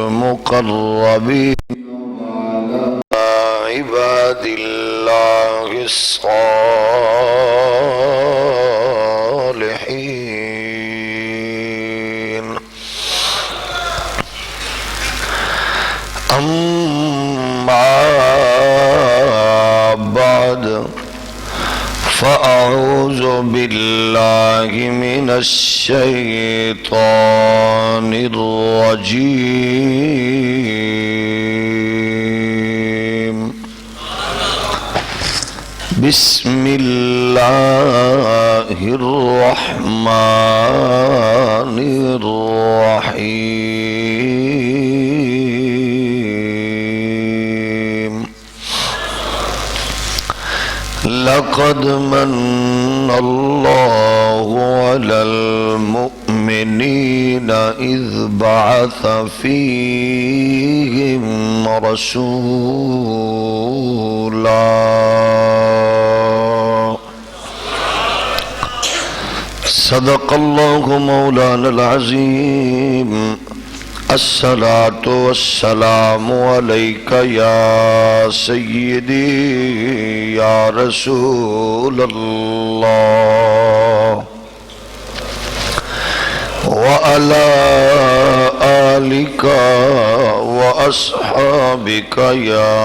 المقربين عباد الله الصالحين أما بعد فأعوذ بالله من الشيطان الرجيم بسم الله الرحمن الرحيم لقد من الله على المؤمنين إذ بعث فيهم رسولا صدق الله مولانا العظيم الصلاة والسلام عليك يا سيدي يا رسول الله وعلى آلك وأصحابك يا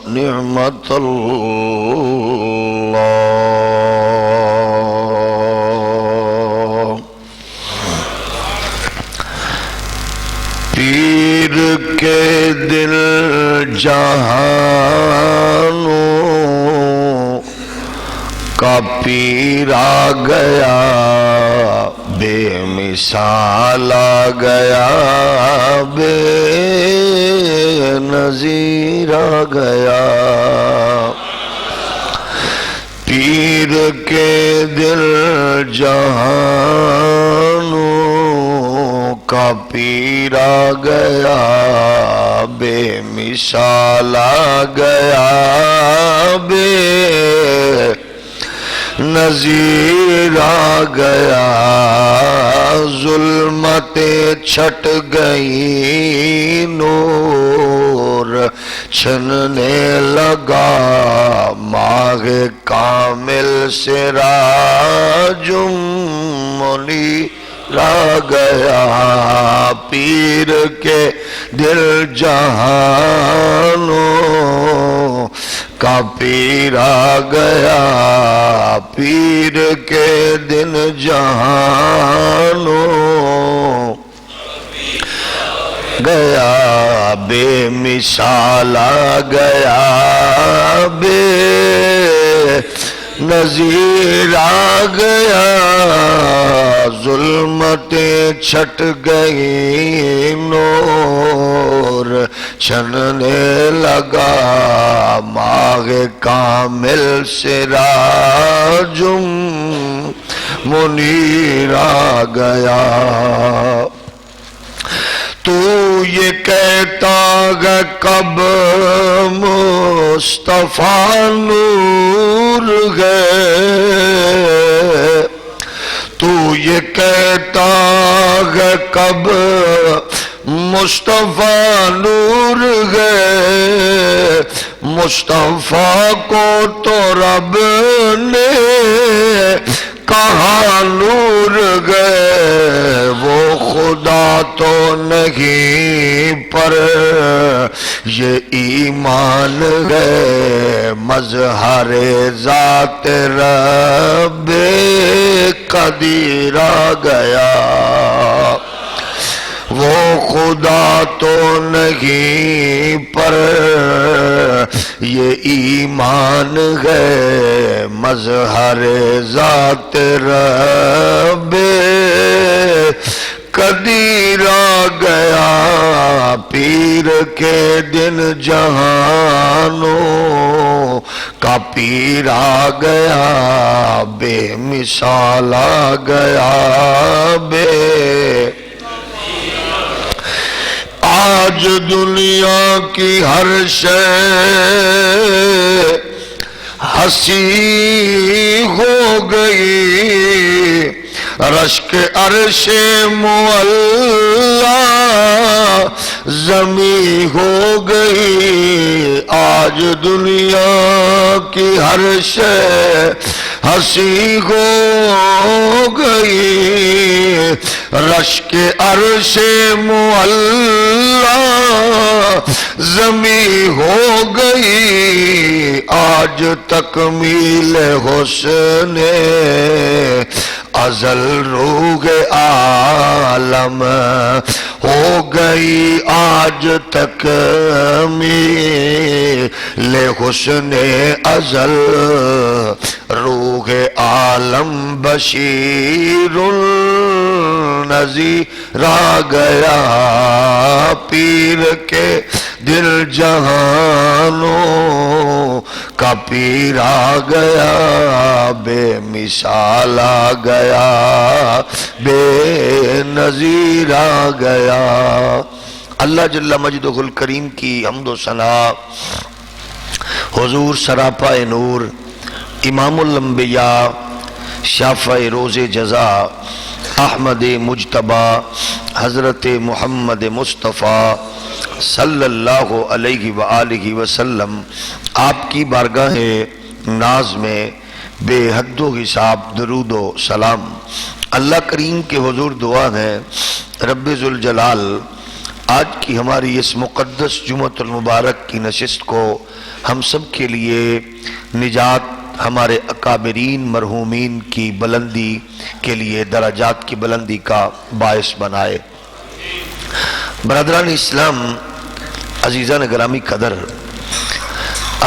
نعمة الله پیر کے دل جہانوں کا پیر آ گیا بے مثال آ گیا بے نظیر آ گیا پیر کے دل جہانوں کا پیر آ گیا بے مثال آ گیا بے نظیر آ گیا ظلمتیں چھٹ گئی نور چھننے لگا ماہ کامل سراجم منیر آ گیا پیر کے دل جہانوں کا پیر آ گیا پیر کے دن جہانوں گیا بے مثال آ گیا بے نظیر آ گیا ظلمتیں چھٹ گئی نور چھننے لگا ماہ کامل سراجم منیر آ گیا تو یہ کہتا ہے کب مصطفیٰ نور ہے تو یہ کہتا ہے کب مصطفیٰ نور ہے مصطفیٰ کو تو رب نے کہا نور گئے وہ خدا تو نہیں پر یہ ایمان ہے مظہر ذات رب قدیر آ گیا وہ خدا تو نہیں پر یہ ایمان ہے مظہر ذات رب قدیر آ گیا پیر کے دن جہانوں کا پیر آ گیا بے مثال آ گیا بے آج دنیا کی ہر شے ہنسی ہو گئی رشک عرش معلا زمیں ہو گئی آج دنیا کی ہر شے ہنسی ہو گئی رشک عرش معلا زمیں ہو گئی آج تکمیل حسن ازل روح عالم ہو گئی آج تکمیل حسن ازل روح عالم بشیر نذیر آ گیا پیر کے دل جہانوں کا پیر آ گیا بے مثال آ گیا بے نظیر آ گیا۔ اللہ جل مجدہ الکریم کی حمد و ثنا حضور سراپا نور امام الانبیاء شافع روز جزا احمد مجتبی حضرت محمد مصطفیٰ صلی اللہ علیہ وآلہ وسلم آپ کی بارگاہ ناز میں بے حد و حساب درود و سلام۔ اللہ کریم کے حضور دعا ہے رب ذوالجلال آج کی ہماری اس مقدس جمعۃ المبارک کی نشست کو ہم سب کے لیے نجات، ہمارے اکابرین مرحومین کی بلندی کے لیے درجات کی بلندی کا باعث بنائے۔ برادران اسلام، عزیزان گرامی قدر،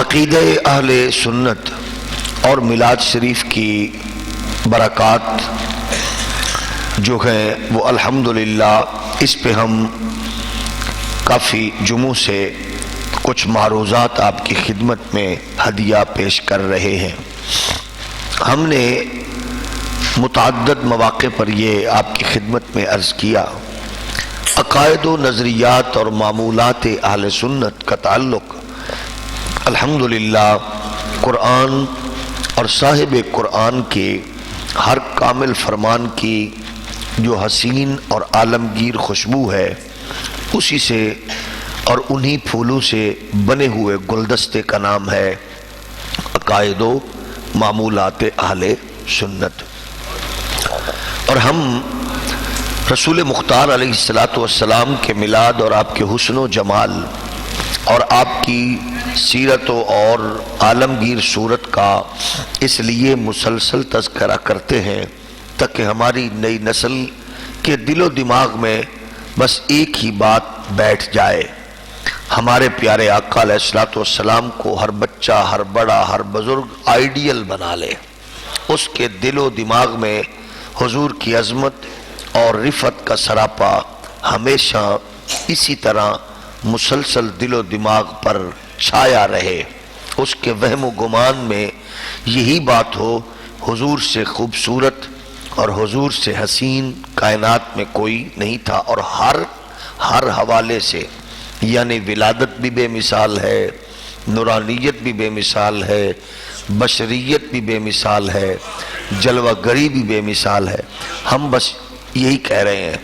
عقیدہ اہل سنت اور میلاد شریف کی برکات جو ہیں وہ الحمدللہ اس پہ ہم کافی جمعوں سے کچھ معروضات آپ کی خدمت میں ہدیہ پیش کر رہے ہیں۔ ہم نے متعدد مواقع پر یہ آپ کی خدمت میں عرض کیا، عقائد و نظریات اور معمولات اہل سنت کا تعلق الحمدللہ قرآن اور صاحب قرآن کے ہر کامل فرمان کی جو حسین اور عالمگیر خوشبو ہے اسی سے اور انہی پھولوں سے بنے ہوئے گلدستے کا نام ہے عقائد و معمولات اہل سنت۔ اور ہم رسول مختار علیہ السلام کے میلاد اور آپ کے حسن و جمال اور آپ کی سیرت اور عالمگیر صورت کا اس لیے مسلسل تذکرہ کرتے ہیں تاکہ ہماری نئی نسل کے دل و دماغ میں بس ایک ہی بات بیٹھ جائے، ہمارے پیارے آقا علیہ السلام کو ہر بچہ، ہر بڑا، ہر بزرگ آئیڈیل بنا لے، اس کے دل و دماغ میں حضور کی عظمت اور رفعت کا سراپا ہمیشہ اسی طرح مسلسل دل و دماغ پر چھایا رہے، اس کے وہم و گمان میں یہی بات ہو حضور سے خوبصورت اور حضور سے حسین کائنات میں کوئی نہیں تھا، اور ہر حوالے سے، یعنی ولادت بھی بے مثال ہے، نورانیت بھی بے مثال ہے، بشریت بھی بے مثال ہے، جلوہ گری بھی بے مثال ہے۔ ہم بس یہی کہہ رہے ہیں،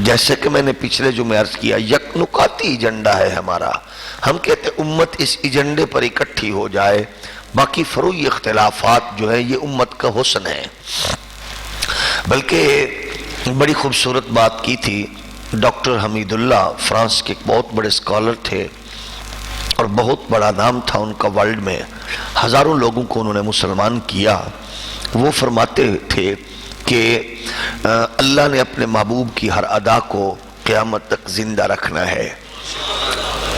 جیسے کہ میں نے پچھلے جو میں عرض کیا، یک نکاتی ایجنڈا ہے ہمارا، ہم کہتے ہیں امت اس ایجنڈے پر اکٹھی ہو جائے، باقی فروعی اختلافات جو ہیں یہ امت کا حسن ہے۔ بلکہ بڑی خوبصورت بات کی تھی ڈاکٹر حمید اللہ، فرانس کے ایک بہت بڑے اسکالر تھے اور بہت بڑا نام تھا ان کا ورلڈ میں، ہزاروں لوگوں کو انہوں نے مسلمان کیا۔ وہ فرماتے تھے کہ اللہ نے اپنے محبوب کی ہر ادا کو قیامت تک زندہ رکھنا ہے۔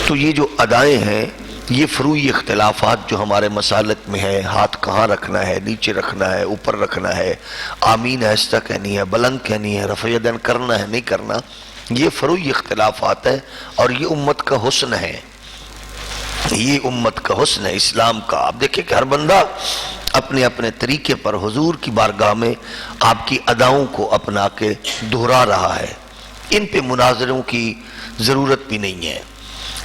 تو یہ جو ادائیں ہیں یہ فروعی اختلافات جو ہمارے مسالک میں ہے، ہاتھ کہاں رکھنا ہے، نیچے رکھنا ہے، اوپر رکھنا ہے، آمین آہستہ کہنی ہے، بلند کہنی ہے، رفع یدین کرنا ہے، نہیں کرنا، یہ فروعی اختلافات ہیں اور یہ امت کا حسن ہے، یہ امت کا حسن ہے اسلام کا۔ آپ دیکھیں کہ ہر بندہ اپنے اپنے طریقے پر حضور کی بارگاہ میں آپ کی اداؤں کو اپنا کے دہرا رہا ہے، ان پہ مناظروں کی ضرورت بھی نہیں ہے۔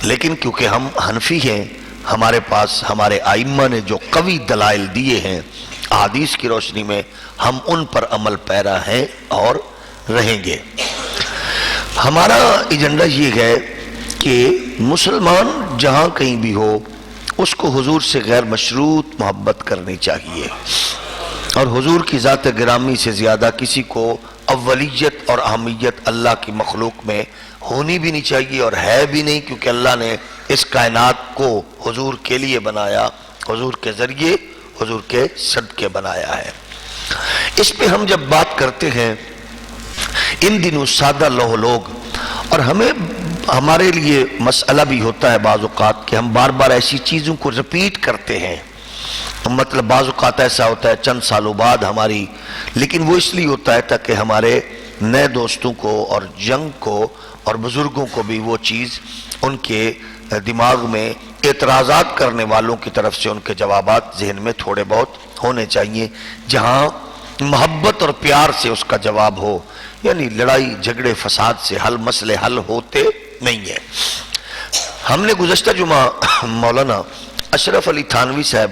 لیکن کیونکہ ہم حنفی ہیں، ہمارے پاس ہمارے ائمہ نے جو قوی دلائل دیے ہیں، احادیث کی روشنی میں ہم ان پر عمل پیرا ہیں اور رہیں گے۔ ہمارا ایجنڈا یہ ہے کہ مسلمان جہاں کہیں بھی ہو اس کو حضور سے غیر مشروط محبت کرنی چاہیے، اور حضور کی ذات گرامی سے زیادہ کسی کو اولیت اور اہمیت اللہ کی مخلوق میں ہونی بھی نہیں چاہیے، اور ہے بھی نہیں، کیونکہ اللہ نے اس کائنات کو حضور کے لیے بنایا، حضور کے ذریعے، حضور کے صدقے بنایا ہے۔ اس پہ ہم جب بات کرتے ہیں ان دنوں سادہ لوہ لوگ، اور ہمارے لیے مسئلہ بھی ہوتا ہے بعض اوقات کہ ہم بار بار ایسی چیزوں کو رپیٹ کرتے ہیں، مطلب بعض اوقات ایسا ہوتا ہے چند سالوں بعد ہماری، لیکن وہ اس لیے ہوتا ہے تاکہ ہمارے نئے دوستوں کو اور ینگ کو اور بزرگوں کو بھی وہ چیز ان کے دماغ میں اعتراضات کرنے والوں کی طرف سے ان کے جوابات ذہن میں تھوڑے بہت ہونے چاہیے، جہاں محبت اور پیار سے اس کا جواب ہو، یعنی لڑائی جھگڑے فساد سے مسئلے حل ہوتے نہیں ہیں۔ ہم نے گزشتہ جمعہ مولانا اشرف علی تھانوی صاحب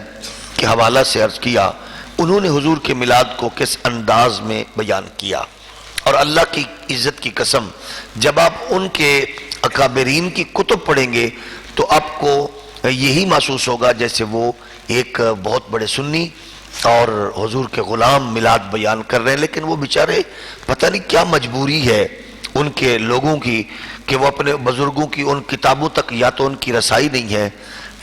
کے حوالہ سے عرض کیا، انہوں نے حضور کے میلاد کو کس انداز میں بیان کیا، اور اللہ کی عزت کی قسم جب آپ ان کے اکابرین کی کتب پڑھیں گے تو آپ کو یہی محسوس ہوگا جیسے وہ ایک بہت بڑے سنی اور حضور کے غلام میلاد بیان کر رہے ہیں، لیکن وہ بیچارے پتہ نہیں کیا مجبوری ہے ان کے لوگوں کی کہ وہ اپنے بزرگوں کی ان کتابوں تک یا تو ان کی رسائی نہیں ہے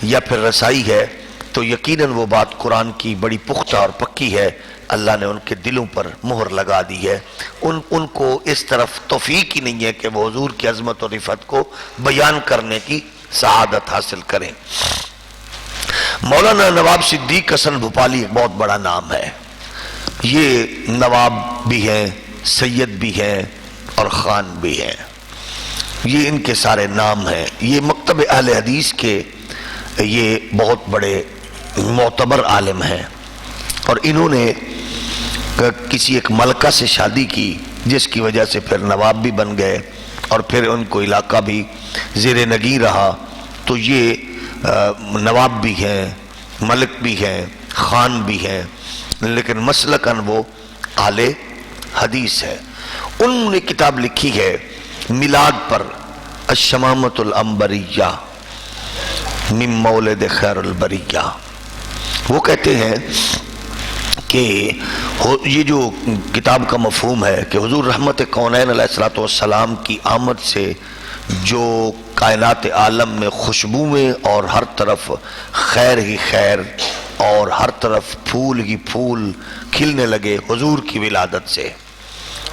یا پھر رسائی ہے، تو یقیناً وہ بات قرآن کی بڑی پختہ اور پکی ہے، اللہ نے ان کے دلوں پر مہر لگا دی ہے، ان کو اس طرف توفیق ہی نہیں ہے کہ وہ حضور کی عظمت اور رفعت کو بیان کرنے کی سعادت حاصل کریں۔ مولانا نواب صدیق حسن بھوپالی ایک بہت بڑا نام ہے، یہ نواب بھی ہیں، سید بھی ہیں اور خان بھی ہیں، یہ ان کے سارے نام ہیں۔ یہ مکتب اہل حدیث کے یہ بہت بڑے معتبر عالم ہیں، اور انہوں نے کسی ایک ملکہ سے شادی کی جس کی وجہ سے پھر نواب بھی بن گئے، اور پھر ان کو علاقہ بھی زیر نگیں رہا، تو یہ نواب بھی ہیں، ملک بھی ہیں، خان بھی ہیں، لیکن مسلکاً وہ اہل حدیث ہے۔ انہوں نے کتاب لکھی ہے میلاد پر، الشمامۃ العنبریہ من مولد خیر البریہ۔ وہ کہتے ہیں کہ یہ جو کتاب کا مفہوم ہے کہ حضور رحمت کونین علیہ السلام کی آمد سے جو کائنات عالم میں خوشبوئیں اور ہر طرف خیر ہی خیر اور ہر طرف پھول ہی پھول کھلنے لگے حضور کی ولادت سے،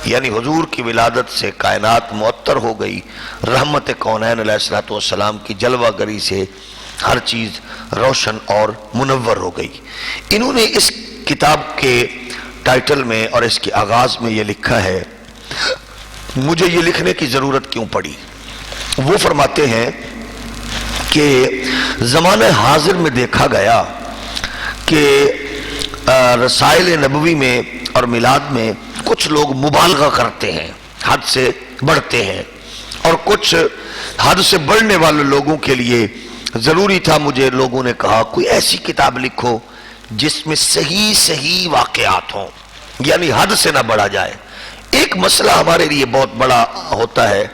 یعنی حضور کی ولادت سے کائنات معطر ہو گئی، رحمت کونین علیہ السلام کی جلوہ گری سے ہر چیز روشن اور منور ہو گئی۔ انہوں نے اس کتاب کے ٹائٹل میں اور اس کے آغاز میں یہ لکھا ہے، مجھے یہ لکھنے کی ضرورت کیوں پڑی؟ وہ فرماتے ہیں کہ زمانہ حاضر میں دیکھا گیا کہ رسائل نبوی میں اور میلاد میں کچھ لوگ مبالغہ کرتے ہیں، حد سے بڑھتے ہیں، اور کچھ حد سے بڑھنے والے لوگوں کے لیے ضروری تھا، مجھے لوگوں نے کہا کوئی ایسی کتاب لکھو جس میں صحیح صحیح واقعات ہوں، یعنی حد سے نہ بڑھا جائے۔ ایک مسئلہ ہمارے لیے بہت بڑا ہوتا ہے،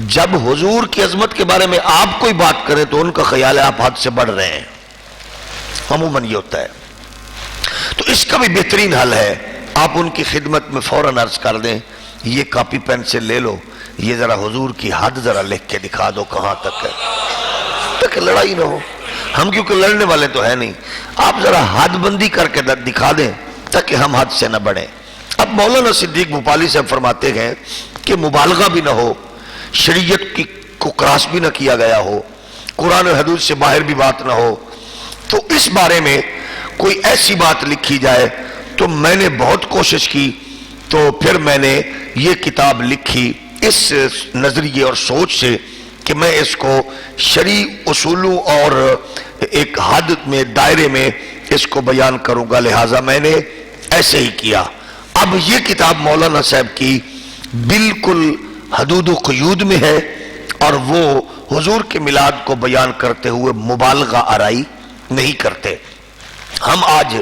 جب حضور کی عظمت کے بارے میں آپ کوئی بات کریں تو ان کا خیال ہے آپ حد سے بڑھ رہے ہیں، عموماً یہ ہوتا ہے۔ تو اس کا بھی بہترین حل ہے، آپ ان کی خدمت میں فوراً عرض کر دیں، یہ کاپی پینسل لے لو، یہ ذرا حضور کی حد ذرا لکھ کے دکھا دو کہاں تک ہے، تاکہ لڑائی نہ ہو۔ ہم کیونکہ لڑنے والے تو ہیں نہیں، آپ ذرا حد بندی کر کے دکھا دیں تاکہ ہم حد سے نہ بڑھیں۔ اب مولانا صدیق بھوپالی سے فرماتے ہیں کہ مبالغہ بھی نہ ہو، شریعت کو کراس بھی نہ کیا گیا ہو، قرآن و حدیث سے باہر بھی بات نہ ہو، تو اس بارے میں کوئی ایسی بات لکھی جائے۔ تو میں نے بہت کوشش کی، تو پھر میں نے یہ کتاب لکھی اس نظریے اور سوچ سے کہ میں اس کو شرعی اصولوں اور ایک حد میں دائرے میں اس کو بیان کروں گا، لہٰذا میں نے ایسے ہی کیا۔ اب یہ کتاب مولانا صاحب کی بالکل حدود و قیود میں ہے، اور وہ حضور کے میلاد کو بیان کرتے ہوئے مبالغہ آرائی نہیں کرتے۔ ہم آج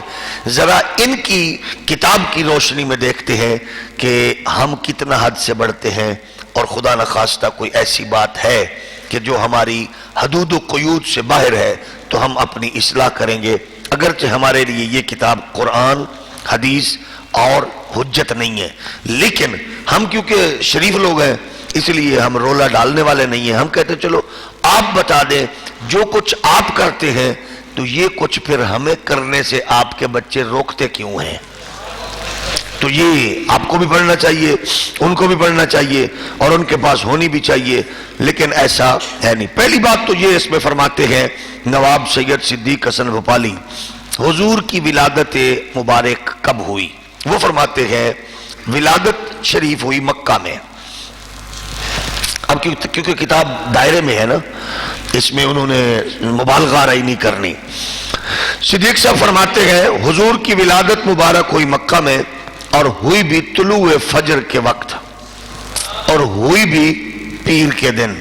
ذرا ان کی کتاب کی روشنی میں دیکھتے ہیں کہ ہم کتنا حد سے بڑھتے ہیں، اور خدا نخواستہ کوئی ایسی بات ہے کہ جو ہماری حدود و قیود سے باہر ہے تو ہم اپنی اصلاح کریں گے۔ اگرچہ ہمارے لیے یہ کتاب قرآن، حدیث اور حجت نہیں ہے، لیکن ہم کیونکہ شریف لوگ ہیں اس لیے ہم رولا ڈالنے والے نہیں ہیں۔ ہم کہتے چلو آپ بتا دیں جو کچھ آپ کرتے ہیں تو یہ کچھ پھر ہمیں کرنے سے آپ کے بچے روکتے کیوں ہیں؟ تو یہ آپ کو بھی پڑھنا چاہیے، ان کو بھی پڑھنا چاہیے، اور ان کے پاس ہونی بھی چاہیے، لیکن ایسا ہے نہیں۔ پہلی بات تو یہ اس میں فرماتے ہیں نواب سید صدیق حسن بھوپالی، حضور کی ولادت مبارک کب ہوئی؟ وہ فرماتے ہیں ولادت شریف ہوئی مکہ میں۔ اب کیونکہ کتاب دائرے میں ہے نا، اس میں انہوں نے مبالغہ رہی نہیں کرنی۔ صدیق صاحب فرماتے ہیں حضور کی ولادت مبارک ہوئی مکہ میں، اور ہوئی بھی طلوع فجر کے وقت، اور ہوئی بھی پیر کے دن،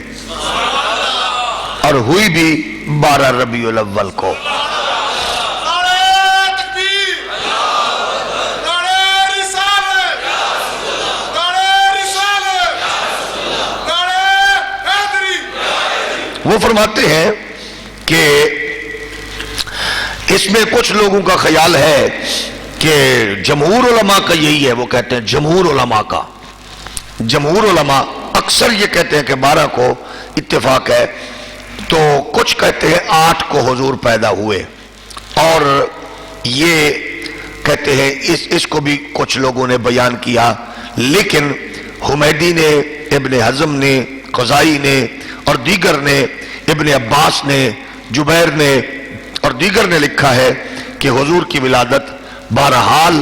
اور ہوئی بھی 12 ربیع الاول کو۔ وہ فرماتے ہیں کہ اس میں کچھ لوگوں کا خیال ہے کہ جمہور علماء کا یہی ہے، وہ کہتے ہیں جمہور علماء اکثر یہ کہتے ہیں کہ 12 کو اتفاق ہے، تو کچھ کہتے ہیں 8 کو حضور پیدا ہوئے، اور یہ کہتے ہیں اس کو بھی کچھ لوگوں نے بیان کیا، لیکن حمیدی نے، ابن حزم نے، قضائی نے اور دیگر نے، ابن عباس نے، جبیر نے اور دیگر نے لکھا ہے کہ حضور کی ولادت بہرحال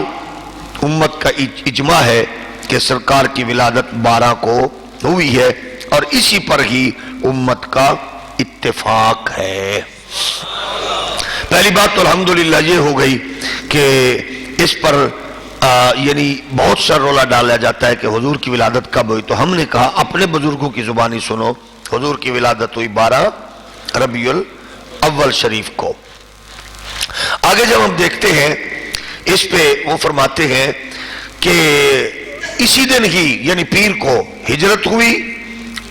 امت کا اجماع ہے کہ سرکار کی ولادت 12 کو ہوئی ہے، اور اسی پر ہی امت کا اتفاق ہے۔ پہلی بات تو الحمدللہ یہ ہو گئی کہ اس پر یعنی بہت سا رولا ڈالا جاتا ہے کہ حضور کی ولادت کب ہوئی، تو ہم نے کہا اپنے بزرگوں کی زبانی سنو، حضور کی ولادت ہوئی 12 ربیع الاول شریف کو۔ آگے جب ہم دیکھتے ہیں اس پہ وہ فرماتے ہیں کہ اسی دن ہی یعنی پیر کو ہجرت ہوئی،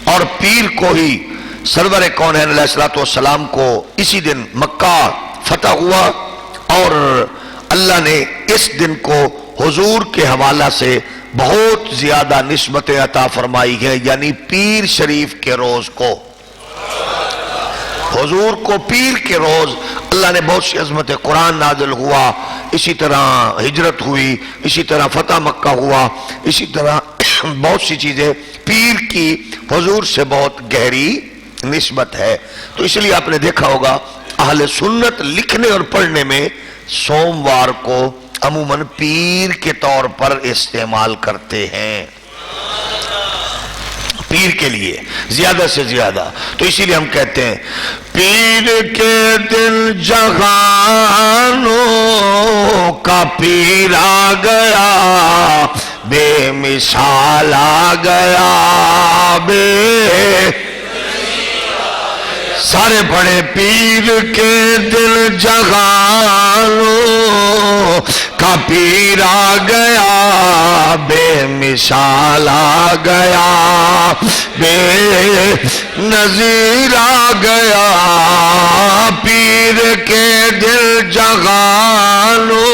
اور پیر کو ہی سرور کونین علیہ الصلوۃ والسلام کو اسی دن مکہ فتح ہوا، اور اللہ نے اس دن کو حضور کے حوالہ سے بہت زیادہ نسبتیں عطا فرمائی ہیں، یعنی پیر شریف کے روز کو، حضور کو پیر کے روز اللہ نے بہت سی عظمتیں، قرآن نازل ہوا، اسی طرح ہجرت ہوئی، اسی طرح فتح مکہ ہوا، اسی طرح بہت سی چیزیں پیر کی حضور سے بہت گہری نسبت ہے۔ تو اس لیے آپ نے دیکھا ہوگا اہل سنت لکھنے اور پڑھنے میں سوموار کو عموماً پیر کے طور پر استعمال کرتے ہیں، پیر کے لیے زیادہ سے زیادہ۔ تو اسی لیے ہم کہتے ہیں پیر کے دل جہانوں کا پیر آ گیا، بے مثال آ گیا، سارے بڑے پیر کے دل جہانوں کا پیر آ گیا، بے مثال آ گیا، بے نظیر آ گیا، پیر کے دل جہانوں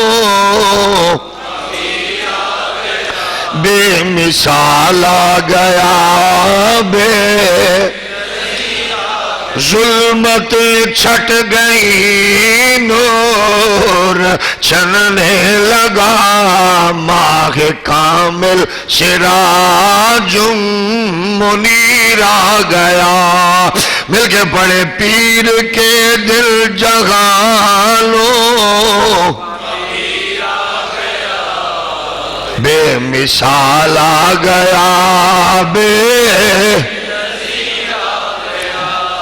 بے مثال آ گیا، بے ظلمت چھٹ گئی نور چننے لگا، ماہ کامل سراج منیر آ گیا، مل کے پڑے پیر کے دل جہانوں بے مثال آ گیا، بے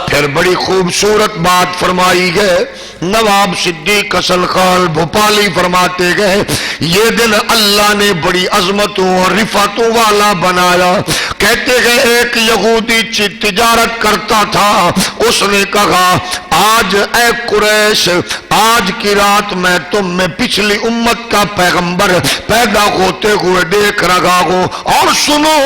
پھر بڑی خوبصورت بات فرمائی ہے نواب صدیق حسن خان بھوپالی فرماتے گئے یہ دن اللہ نے بڑی عظمتوں اور رفعتوں والا بنایا. کہتے گئے ایک یہودی تجارت کرتا تھا, اس نے کہا آج اے قریش آج کی رات میں تم میں پچھلی امت کا پیغمبر پیدا ہوتے ہوئے دیکھ رہا ہوں, اور سنو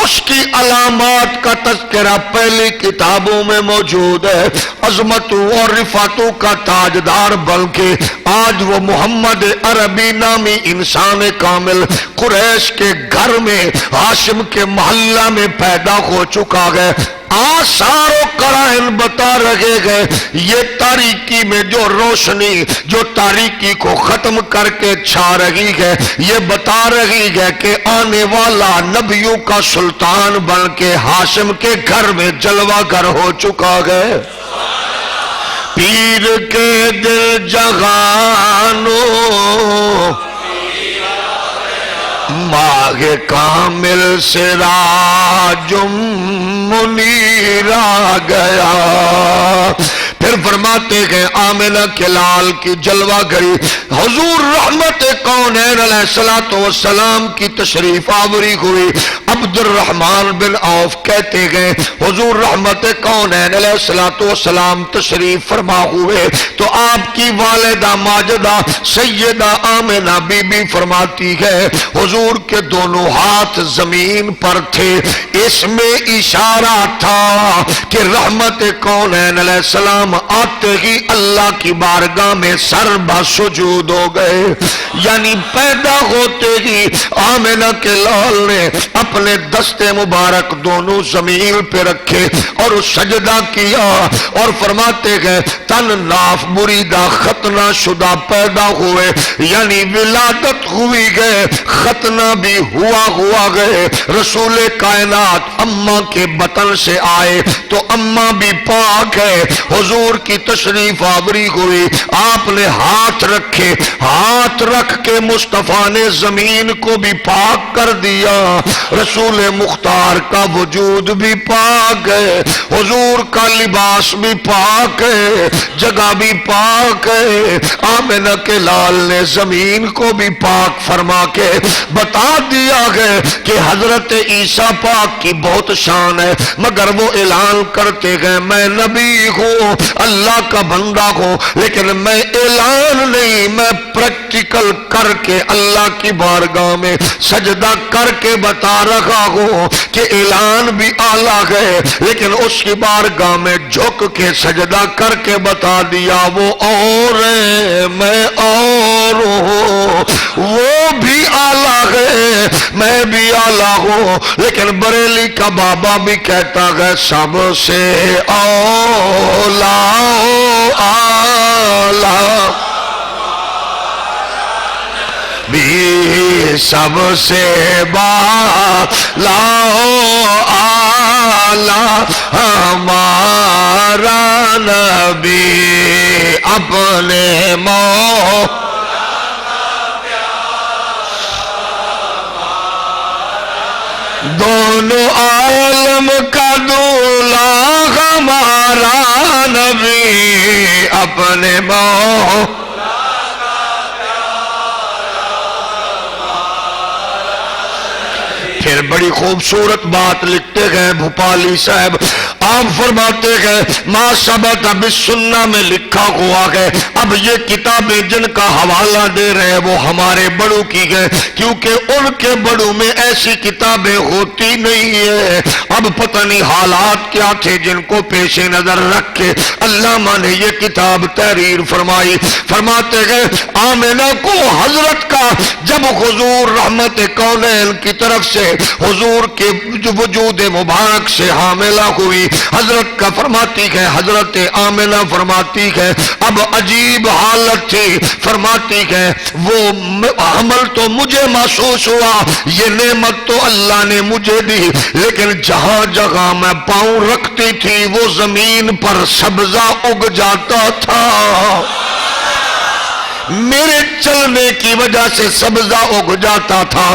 اس کی علامات کا تذکرہ پہلی کتابوں میں موجود ہے. عظمتوں اور رفعتوں کا تاجدار بلکہ آج وہ محمد عربی نامی انسان کامل قریش کے گھر میں ہاشم کے محلہ میں پیدا ہو چکا ہے. آثار و قرائن بتا رہے گئے یہ تاریکی میں جو روشنی جو تاریکی کو ختم کر کے چھا رہی ہے یہ بتا رہی ہے کہ آنے والا نبیوں کا سلطان بن کے ہاشم کے گھر میں جلوہ گر ہو چکا ہے. پیر کے دل جہانوں ماہ کامل سراج منیر آ گیا. پھر فرماتے ہیں آمنہ کے لال کی جلوہ گری حضور رحمت کونین علیہ السلام کی تشریف آوری ہوئی. عبد الرحمن بن عوف کہتے گئے حضور رحمت کونین علیہ السلام تشریف فرما ہوئے تو آپ کی والدہ ماجدہ سیدہ آمنہ بی بی فرماتی ہے حضور کے دونوں ہاتھ زمین پر تھے. اس میں اشارہ تھا کہ رحمت کونین علیہ السلام آتے ہی اللہ کی بارگاہ میں سر بسجود ہو گئے. یعنی پیدا ہوتے ہی آمنہ کے لال نے اپنے دستے مبارک دونوں زمین پہ رکھے اور سجدہ کیا اور فرماتے گئے تن ناف مریدہ ختنہ شدہ پیدا ہوئے. یعنی ولادت ہوئی گئے ختنہ بھی ہوا گئے. رسول کائنات اماں کے بطن سے آئے تو اماں بھی پاک ہے. حضور کی تشریف آوری ہوئی آپ نے ہاتھ رکھے, ہاتھ رکھ کے مصطفیٰ نے زمین کو بھی پاک کر دیا. رسول مختار کا وجود بھی پاک ہے, حضور کا لباس بھی پاک ہے, جگہ بھی پاک ہے. آمنہ کے لال نے زمین کو بھی پاک فرما کے بتا دیا ہے کہ حضرت عیسیٰ پاک کی بہت شان ہے, مگر وہ اعلان کرتے گئے میں نبی ہوں اللہ کا بندہ ہوں, لیکن میں اعلان نہیں میں پریکٹیکل کر کے اللہ کی بارگاہ میں سجدہ کر کے بتا رہا ہوں کہ اعلان بھی اعلیٰ ہے لیکن اس کی بارگاہ میں جھک کے سجدہ کر کے بتا دیا وہ اور ہے میں اور ہوں, وہ بھی اعلیٰ ہے میں بھی اعلیٰ ہوں. لیکن بریلی کا بابا بھی کہتا ہے سب سے اولا اعلیٰ بھی سب سے بالا اعلیٰ ہمارا نبی اپنے مولا دونوں عالم کا دولا ہمارا نبی اپنے مولا. پھر بڑی خوبصورت بات لکھتے گئے بھوپالی صاحب, آپ فرماتے گئے ما ثبت بالسنہ میں لکھا ہوا ہے. اب یہ کتابیں جن کا حوالہ دے رہے ہیں وہ ہمارے بڑوں کی ہے کیونکہ ان کے بڑوں میں ایسی کتابیں ہوتی نہیں ہے. اب پتہ نہیں حالات کیا تھے جن کو پیش نظر رکھ کے علامہ نے یہ کتاب تحریر فرمائی. فرماتے گئے آمنہ کو حضرت کا جب حضور رحمت کونین کی طرف سے حضور کے وجود مبارک سے حاملہ ہوئی, حضرت کا فرماتی ہے حضرت آمنہ فرماتی ہے اب عجیب حالت تھی. فرماتی ہے وہ حمل تو مجھے محسوس ہوا, یہ نعمت تو اللہ نے مجھے دی, لیکن جہاں جگہ میں پاؤں رکھتی تھی وہ زمین پر سبزہ اگ جاتا تھا. میرے چلنے کی وجہ سے سبزہ اگ جاتا تھا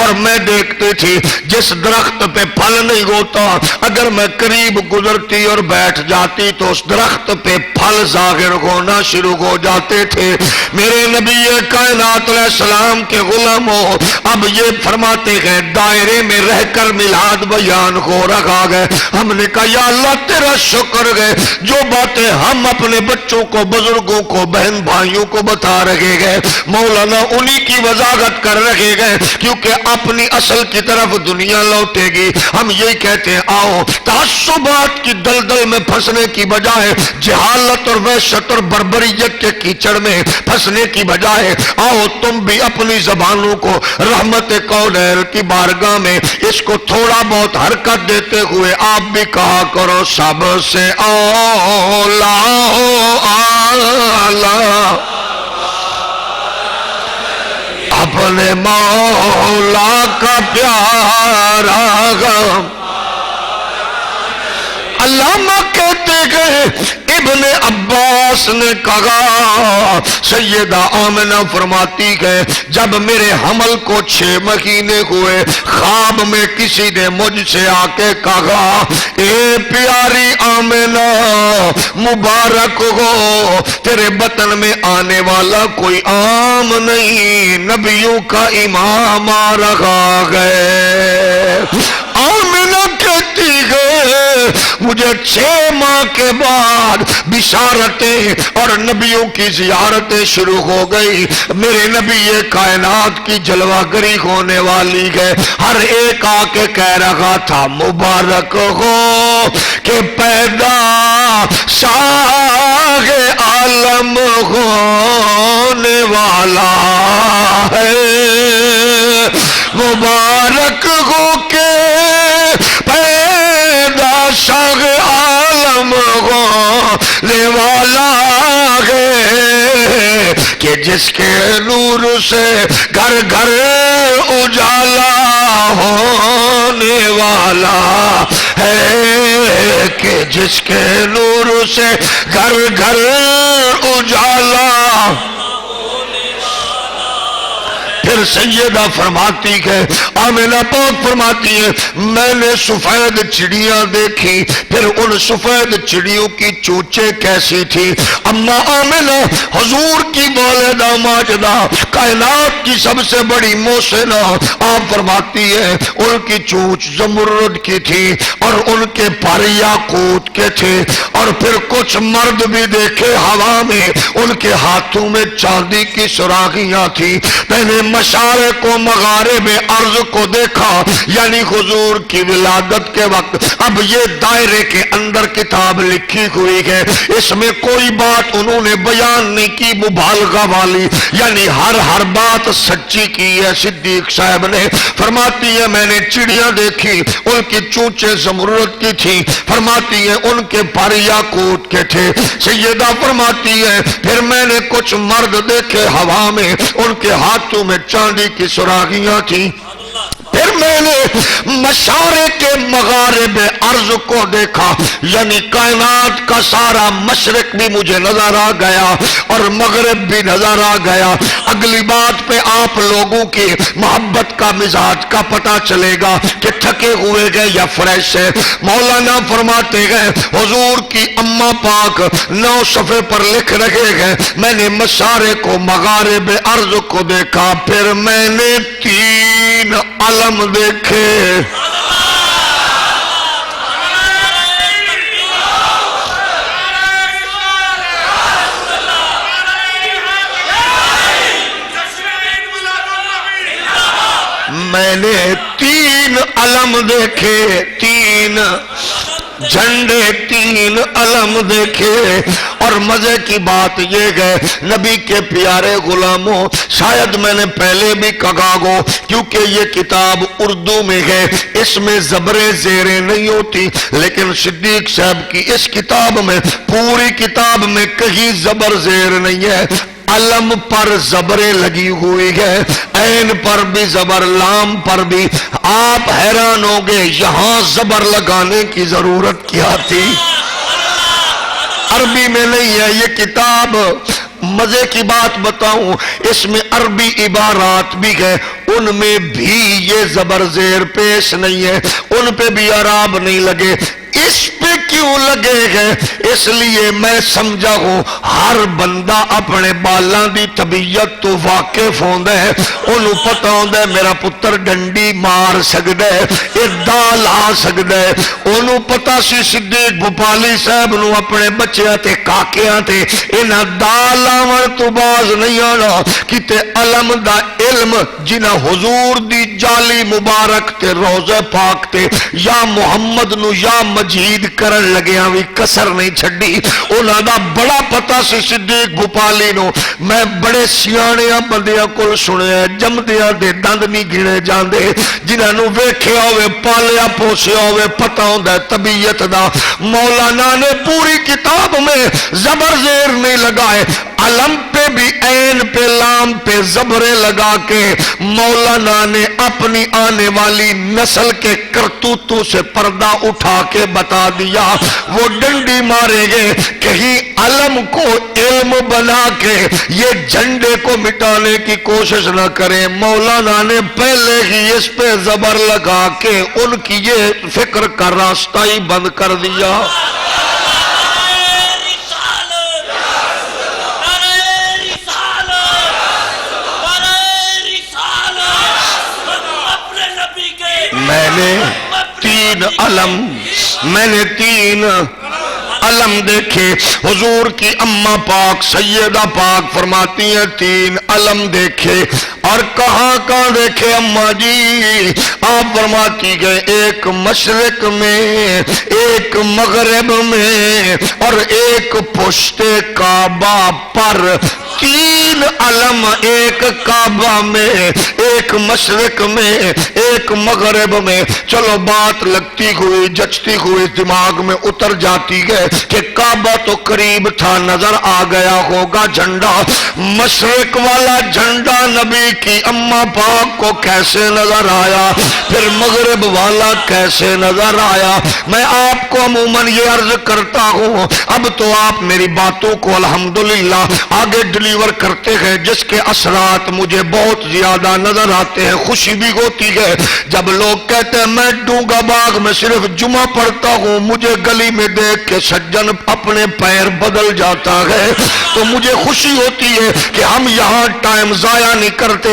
اور میں دیکھتی تھی جس درخت پہ پھل نہیں ہوتا اگر میں قریب گزرتی اور بیٹھ جاتی تو اس درخت پہ پھل ظاہر ہونا شروع ہو جاتے تھے۔ میرے نبی کائنات علیہ السلام کے غلاموں اب یہ فرماتے ہیں دائرے میں رہ کر میلاد بیان ہو رہا ہے۔ ہم نے کہا یا اللہ تیرا شکر ہے جو باتیں ہم اپنے بچوں کو بزرگوں کو بہن بھائیوں کو بتا رہے گئے مولانا انہی کی وضاحت کر رہے گئے کیونکہ اپنی اصل کی طرف دنیا لوٹے گی۔ ہم یہی کہتے ہیں آؤ تعصبات کی دلدل میں پھنسنے کی بجائے جہالت اور وحشت اور بربریت کے کیچڑ میں پھنسنے کی بجائے آؤ تم بھی اپنی زبانوں کو رحمت کونین کی بارگاہ میں اس کو تھوڑا بہت حرکت دیتے ہوئے آپ بھی کہا کرو سب سے اولا اعلیٰ اپنے مولا کا پیارا غم۔ علامہ کہتے گئے ابن عباس نے کہا سیدہ آمنہ فرماتی گئے جب میرے حمل کو 6 مہینے ہوئے خواب میں کسی نے مجھ سے آ کے کہا اے پیاری آمنہ مبارک ہو تیرے بطن میں آنے والا کوئی عام نہیں نبیوں کا امام آ رہا ہے۔ آمنہ کہتی ہے مجھے 6 ماہ کے بعد بشارتیں اور نبیوں کی زیارتیں شروع ہو گئی۔ میرے نبی کائنات کی جلوہ گری ہونے والی ہے۔ ہر ایک آ کے کہہ رہا تھا مبارک ہو کہ پیدا شاہ عالم ہونے والا ہے، مبارک ہو کہ پیدا شاہ عالم ہونے والا ہے کہ جس کے نور سے گھر گھر اجالا ہونے والا ہے، کہ جس کے نور سے گھر گھر اجالا۔ پھر سیدہ فرماتی ہے آمنہ پاک فرماتی ہے میں نے سفید چڑیاں دیکھی پھر ان سفید چڑیوں کی چونچیں کیسی تھی۔ اما آمنہ حضور کی والدہ ماجدہ کائنات کی سب سے بڑی محسنہ آپ فرماتی ہے ان کی چونچ زمرد کی تھی اور ان کے پر یاقوت کے تھے اور پھر کچھ مرد بھی دیکھے ہوا میں ان کے ہاتھوں میں چاندی کی سراخیاں تھی۔ میں نے مشارق و مغارب ارض کو دیکھا یعنی حضور کی ولادت کے وقت۔ اب یہ دائرے کے اندر کتاب لکھی ہوئی ہے اس میں کوئی بات انہوں نے بیان نہیں کی مبالغہ والی یعنی ہر بات سچی کی ہے۔ صدیق صاحب نے فرماتی ہے میں نے چڑیاں دیکھی ان کی چونچیں زمرد کی تھی، فرماتی ہے ان کے پر یاقوت کے تھے۔ سیدہ فرماتی ہے پھر میں نے کچھ مرد دیکھے ہوا میں ان کے ہاتھوں میں چاندی کی سراخیاں تھیں۔ پھر میں نے مشارق کے مغارب ارض کو دیکھا یعنی کائنات کا سارا مشرق بھی مجھے نظر آ گیا اور مغرب بھی نظر آ گیا۔ اگلی بات پہ آپ لوگوں کی محبت کا مزاج کا پتہ چلے گا کہ تھکے ہوئے گئے یا فریش ہے۔ مولانا فرماتے گئے حضور کی اماں پاک 9 صفحے پر لکھ رہے ہیں میں نے مشارق و مغارب ارض کو دیکھا پھر میں نے 3 علم دیکھے۔ میں نے 3 علم دیکھے، 3 جھنڈے، 3 علم دیکھے اور مزے کی بات یہ ہے نبی کے پیارے غلاموں شاید میں نے پہلے بھی کہا گو کیونکہ یہ کتاب اردو میں ہے اس میں زبریں زیریں نہیں ہوتی لیکن صدیق صاحب کی اس کتاب میں پوری کتاب میں کہیں زبر زیر نہیں ہے۔ علم پر زبریں لگی ہوئی ہے، عین پر بھی زبر، لام پر بھی۔ آپ حیران ہوگے یہاں زبر لگانے کی ضرورت کیا تھی؟ عربی میں نہیں ہے یہ کتاب مزے کی بات بتاؤں، اس میں عربی عبارات بھی ہے، ان میں بھی یہ زبر زیر پیش نہیں ہے، ان پہ بھی اعراب نہیں لگے۔ اس پہ کیوں لگے گئے؟ اس لیے میں سمجھا ہوں ہر بندہ اپنے بالاں دی طبیعت تو واقف ہوندا ہے، انہوں پتہ ہوندا ہے میرا پتر ڈنڈی مار سکدا ہے، اے دال آ سکدا ہے، انہوں پتہ سی صدیق بھوپالی صاحب نو اپنے بچیاں تے کاکیاں تے انہاں دال آون تو باز نہیں آنا، کتے علم دا علم جنہ حضور دی جالی مبارک تے روضہ پاک تے یا محمد نو یا مجید کرن لگیاں بھی کسر نہیں چھڑی، انہاں دا بڑا پتہ سی صدیق بھوپالی نو۔ میں بڑے سیاںیاں بندیاں کول سنیا جمدیاں دے دند نہیں گنے جاندے، جنہاں نو ویکھیا ہوئے پالیا پوسیا ہوئے پتہ ہوندا طبیعت دا۔ مولانا نے پوری کتاب میں زبر زیر نہیں لگائے، علم پہ بھی عین پہ لام پہ زبریں لگا کے مولانا نے اپنی آنے والی نسل کے کرتوتوں سے پردہ اٹھا کے بتا دیا، وہ ڈنڈی مارے گے، کہیں علم کو علم بنا کے یہ جھنڈے کو مٹانے کی کوشش نہ کریں۔ مولانا نے پہلے ہی اس پہ زبر لگا کے ان کی یہ فکر کا راستہ ہی بند کر دیا۔ میں نے تین علم دیکھے، حضور کی اماں پاک سیدہ پاک فرماتی ہیں تین علم دیکھے، اور کہاں کہاں دیکھے اماں جی؟ آپ فرماتی گئے ایک مشرق میں، ایک مغرب میں، اور ایک پشت کعبہ پر۔ تین علم، ایک کعبہ میں، ایک مشرق میں، ایک مغرب میں۔ چلو بات لگتی ہوئی جچتی ہوئی دماغ میں اتر جاتی ہے کہ کعبہ تو قریب تھا، نظر آ گیا ہوگا جھنڈا، مشرق والا جھنڈا نبی کی اماں پاک کو کیسے نظر آیا، پھر مغرب والا کیسے نظر آیا؟ میں آپ کو عموماً یہ عرض کرتا ہوں، اب تو آپ میری باتوں کو الحمدللہ آگے ڈیلیور کرتے ہیں، جس کے اثرات مجھے بہت زیادہ نظر آتے ہیں۔ خوشی بھی ہوتی ہے جب لوگ کہتے ہیں میں ڈونگا باغ میں صرف جمعہ پڑھتا ہوں، مجھے گلی میں دیکھ کے سجن اپنے پیر بدل جاتا ہے، تو مجھے خوشی ہوتی ہے کہ ہم یہاں ٹائم ضائع نہیں کرتے،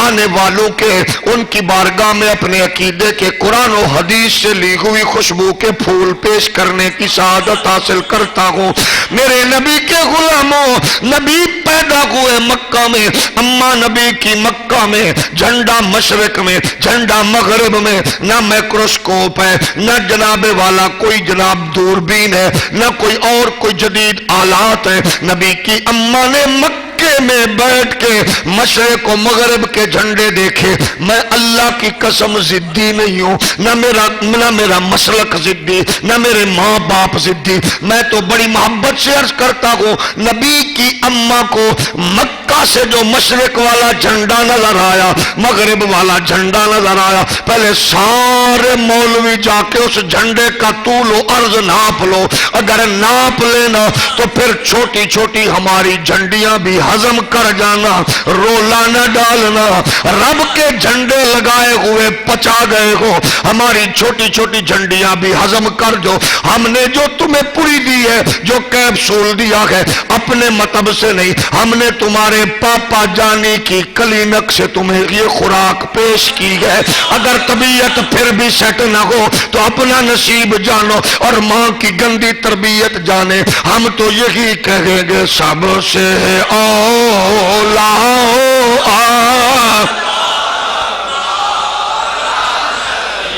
آنے والوں کے ان کی بارگاہ میں اپنے عقیدے کے قرآن و حدیث سے لی ہوئی خوشبو کے پھول پیش کرنے کی سعادت حاصل کرتا ہوں۔ میرے نبی کے غلاموں، نبی پیدا ہوئے مکہ میں، اماں نبی کی مکہ میں، جھنڈا مشرق میں، جھنڈا مغرب میں، نہ میکروسکوپ ہے، نہ جناب والا کوئی جناب دوربین ہے، نہ کوئی اور کوئی جدید آلات ہے۔ نبی کی اماں نے مکہ میں بیٹھ کے مشرق و مغرب کے جھنڈے دیکھے۔ میں اللہ کی قسم ضدی نہیں ہوں، نہ میرا مسلک ضدی، نہ میرے ماں باپ ضدی، میں تو بڑی محبت سے عرض کرتا ہوں نبی کی اماں کو مکہ سے جو مشرق والا جھنڈا نظر آیا، مغرب والا جھنڈا نظر آیا، پہلے سارے مولوی جا کے اس جھنڈے کا طول و عرض ناپ لو، اگر ناپ لینا تو پھر چھوٹی چھوٹی ہماری جھنڈیاں بھی ہضم کر جانا، رولا نہ ڈالنا۔ رب کے جھنڈے لگائے ہوئے پچا گئے ہو، ہماری چھوٹی چھوٹی جھنڈیاں بھی ہضم کر دو۔ ہم نے جو تمہیں پوری دی ہے، جو کیپسول دیا ہے، اپنے مطلب سے نہیں، ہم نے تمہارے پاپا جانی کی کلینک سے تمہیں یہ خوراک پیش کی ہے۔ اگر طبیعت پھر بھی سیٹ نہ ہو تو اپنا نصیب جانو اور ماں کی گندی تربیت جانے۔ ہم تو یہی کہیں گے سب سے اولا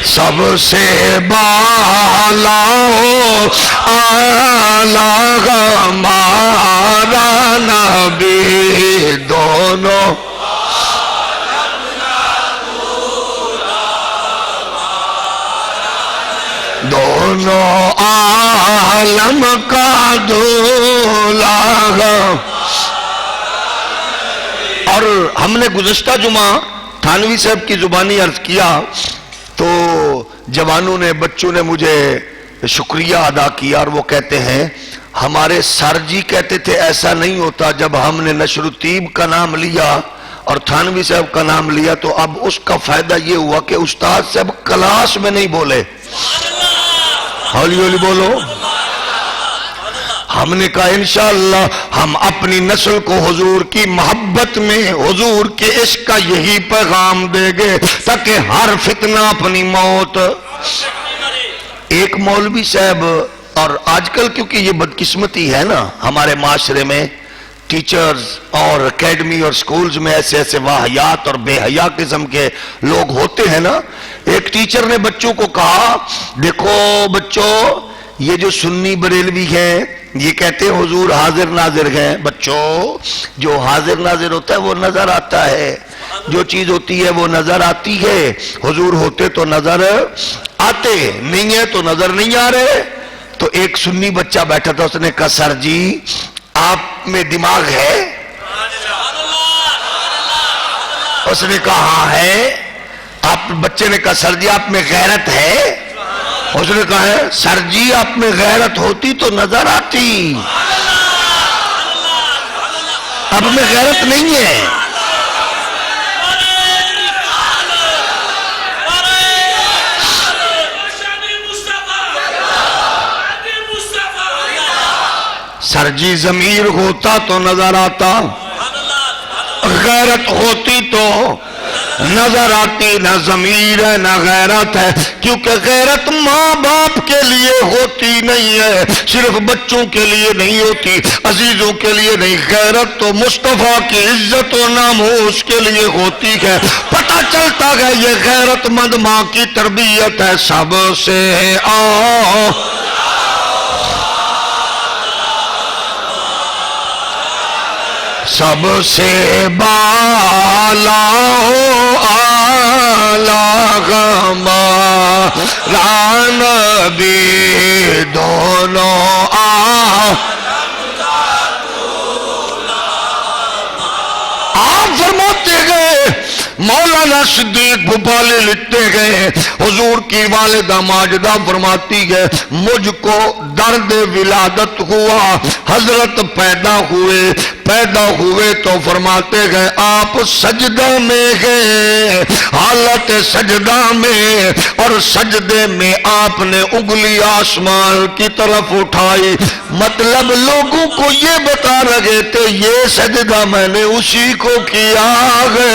سب سے بالا آلہ ہمارا نبی، دونوں عالم کا دولا۔ اور ہم نے گزشتہ جمعہ تھانوی صاحب کی زبانی عرض کیا تو جوانوں نے، بچوں نے مجھے شکریہ ادا کیا، اور وہ کہتے ہیں ہمارے سر جی کہتے تھے ایسا نہیں ہوتا، جب ہم نے نشر الطیب کا نام لیا اور تھانوی صاحب کا نام لیا تو اب اس کا فائدہ یہ ہوا کہ استاد صاحب کلاس میں نہیں بولے، ہولی ہولی بولو۔ ہم نے کہا انشاءاللہ ہم اپنی نسل کو حضور کی محبت میں حضور کے عشق کا یہی پیغام دے گے تاکہ ہر فتنہ اپنی موت۔ ایک مولوی صاحب، اور آج کل کیونکہ یہ بدقسمتی ہے نا ہمارے معاشرے میں، ٹیچرز اور اکیڈمی اور سکولز میں ایسے ایسے واہیات اور بے حیا قسم کے لوگ ہوتے ہیں نا۔ ایک ٹیچر نے بچوں کو کہا دیکھو بچوں، یہ جو سنی بریلوی ہیں یہ کہتے ہیں حضور حاضر ناظر ہیں۔ بچوں، جو حاضر ناظر ہوتا ہے وہ نظر آتا ہے، جو چیز ہوتی ہے وہ نظر آتی ہے، حضور ہوتے تو نظر آتے، نہیں ہے تو نظر نہیں آ رہے۔ تو ایک سنی بچہ بیٹھا تھا، اس نے کہا سر جی آپ میں دماغ ہے؟ اس نے کہا ہاں ہے۔ آپ بچے نے کہا سر جی آپ میں غیرت ہے؟ اس نے کہا ہے سر جی آپ میں غیرت ہوتی تو نظر آتی، اب میں غیرت نہیں ہے۔ سر جی ضمیر ہوتا تو نظر آتا، غیرت ہوتی تو نظر آتی، نہ ضمیر ہے نہ غیرت ہے، کیونکہ غیرت ماں باپ کے لیے ہوتی نہیں ہے، صرف بچوں کے لیے نہیں ہوتی، عزیزوں کے لیے نہیں، غیرت تو مصطفیٰ کی عزت و ناموس کے لیے ہوتی ہے۔ پتہ چلتا ہے یہ غیرت مند ماں کی تربیت ہے۔ سب سے سب سے بالا آلہ نبی دونوں آپ فرماتے گئے، مولانا صدیق بھوپالی لکھتے گئے، حضور کی والدہ ماجدہ فرماتی ہے مجھ کو درد ولادت ہوا، حضرت پیدا ہوئے تو فرماتے گئے آپ سجدہ میں گئے، حالت سجدہ میں، اور سجدے میں آپ نے انگلی آسمان کی طرف اٹھائی، مطلب لوگوں کو یہ بتا رہے تھے یہ سجدہ میں نے اسی کو کیا ہے۔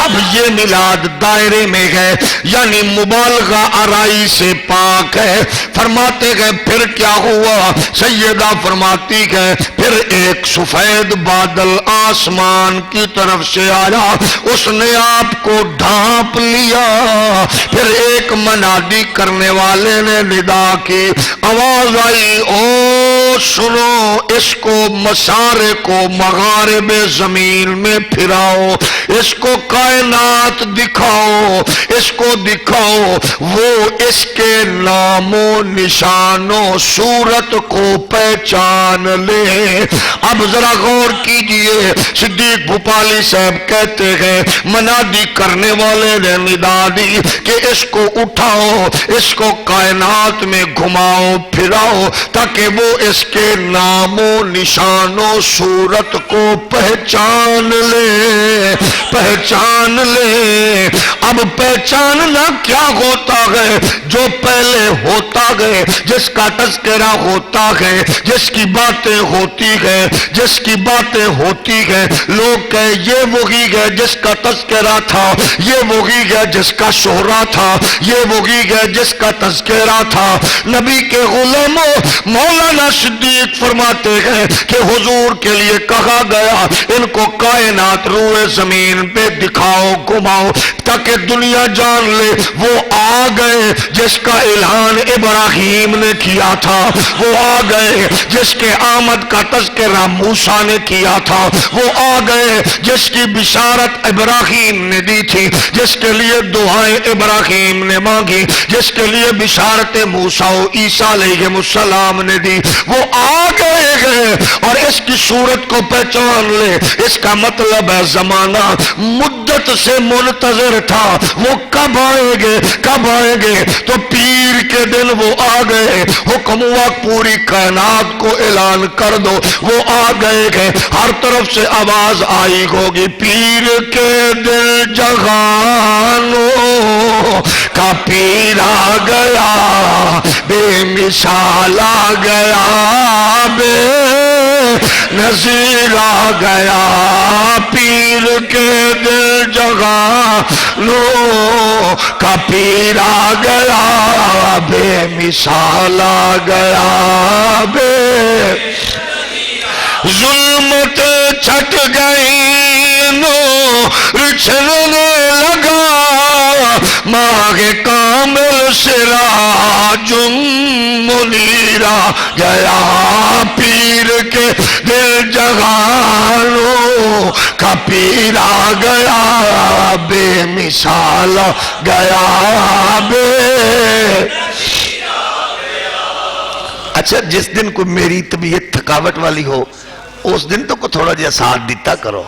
اب یہ میلاد دائرے میں ہے، یعنی مبالغہ آرائی سے پاک ہے۔ فرماتے گئے پھر کیا ہوا، سیدہ فرماتی ہے پھر ایک سفید بادل آسمان کی طرف سے آیا، اس نے آپ کو ڈھانپ لیا، پھر ایک منادی کرنے والے نے ندا کی، آواز آئی او سنو اس کو مسارے کو مغارب زمین میں پھراؤ، اس کو کائنات دکھاؤ، اس کو دکھاؤ، وہ اس کے نام و نشان و صورت کو پہچان لے۔ اب ذرا غور کیجئے، صدیق بھوپالی صاحب کہتے ہیں منادی کرنے والے نے ندا دی کہ اس کو اٹھاؤ، اس کو کائنات میں گھماؤ پھراؤ تاکہ وہ اس کے نام و نشان و صورت کو پہچان لے، پہچان لے۔ اب پہچاننا کیا ہوتا ہے؟ جو پہلے ہوتا ہے، جس کا تذکرہ ہوتا ہے، جس کی باتیں ہوتی ہے، جس کی باتیں ہوتی ہے، لوگ کہے یہ وہی ہے جس کا تذکرہ تھا، یہ وہی ہے جس کا شہرہ تھا، یہ وہی ہے جس کا تذکرہ تھا۔ نبی کے غلاموں، مولانا صدیق فرماتے ہیں کہ حضور کے لیے کہا گیا ان کو کائنات روئے زمین پہ دکھاؤ گھماؤ تاکہ دنیا جان لے وہ آ گئے جس کا اعلان ابراہیم نے کیا تھا، وہ آ گئے جس کے آمد کا تذکرہ موسیٰ نے کیا تھا، وہ آ گئے جس کی بشارت ابراہیم نے دی تھی، جس کے لیے دعائیں ابراہیم نے مانگی، جس کے لیے بشارت موسیٰ و عیسیٰ علیہ السلام نے دی، وہ آ گئے اور اس کی صورت کو پہچان لے۔ اس کا مطلب ہے زمانہ مدت سے منتظر تھا، وہ کب آئیں گے کب آئیں گے؟ تو پیر کے دن وہ آ گئے، حکم ہوا پوری کائنات کو اعلان کر دو، وہ آ گئے کہ ہر طرف سے آواز آئی ہوگی پیر کے دل جہانوں کا پیر آ گیا، بے مثال آ گیا، بے نظیر آ گیا، پیر کے دل جہانوں کا پیر آ گیا، بے مثال آ گیا، بے ظلمت چھٹ گئی نور چھلنے لگا، ماہ کامل سراج منیر آ گیا، پیر کے دل جہانوں کا پیر آ گیا، بے مثال آ گیا، بے اچھا جس دن کوئی میری طبیعت تھکاوٹ والی ہو اس دن تو کو تھوڑا جہا ساتھ دیتا کرو۔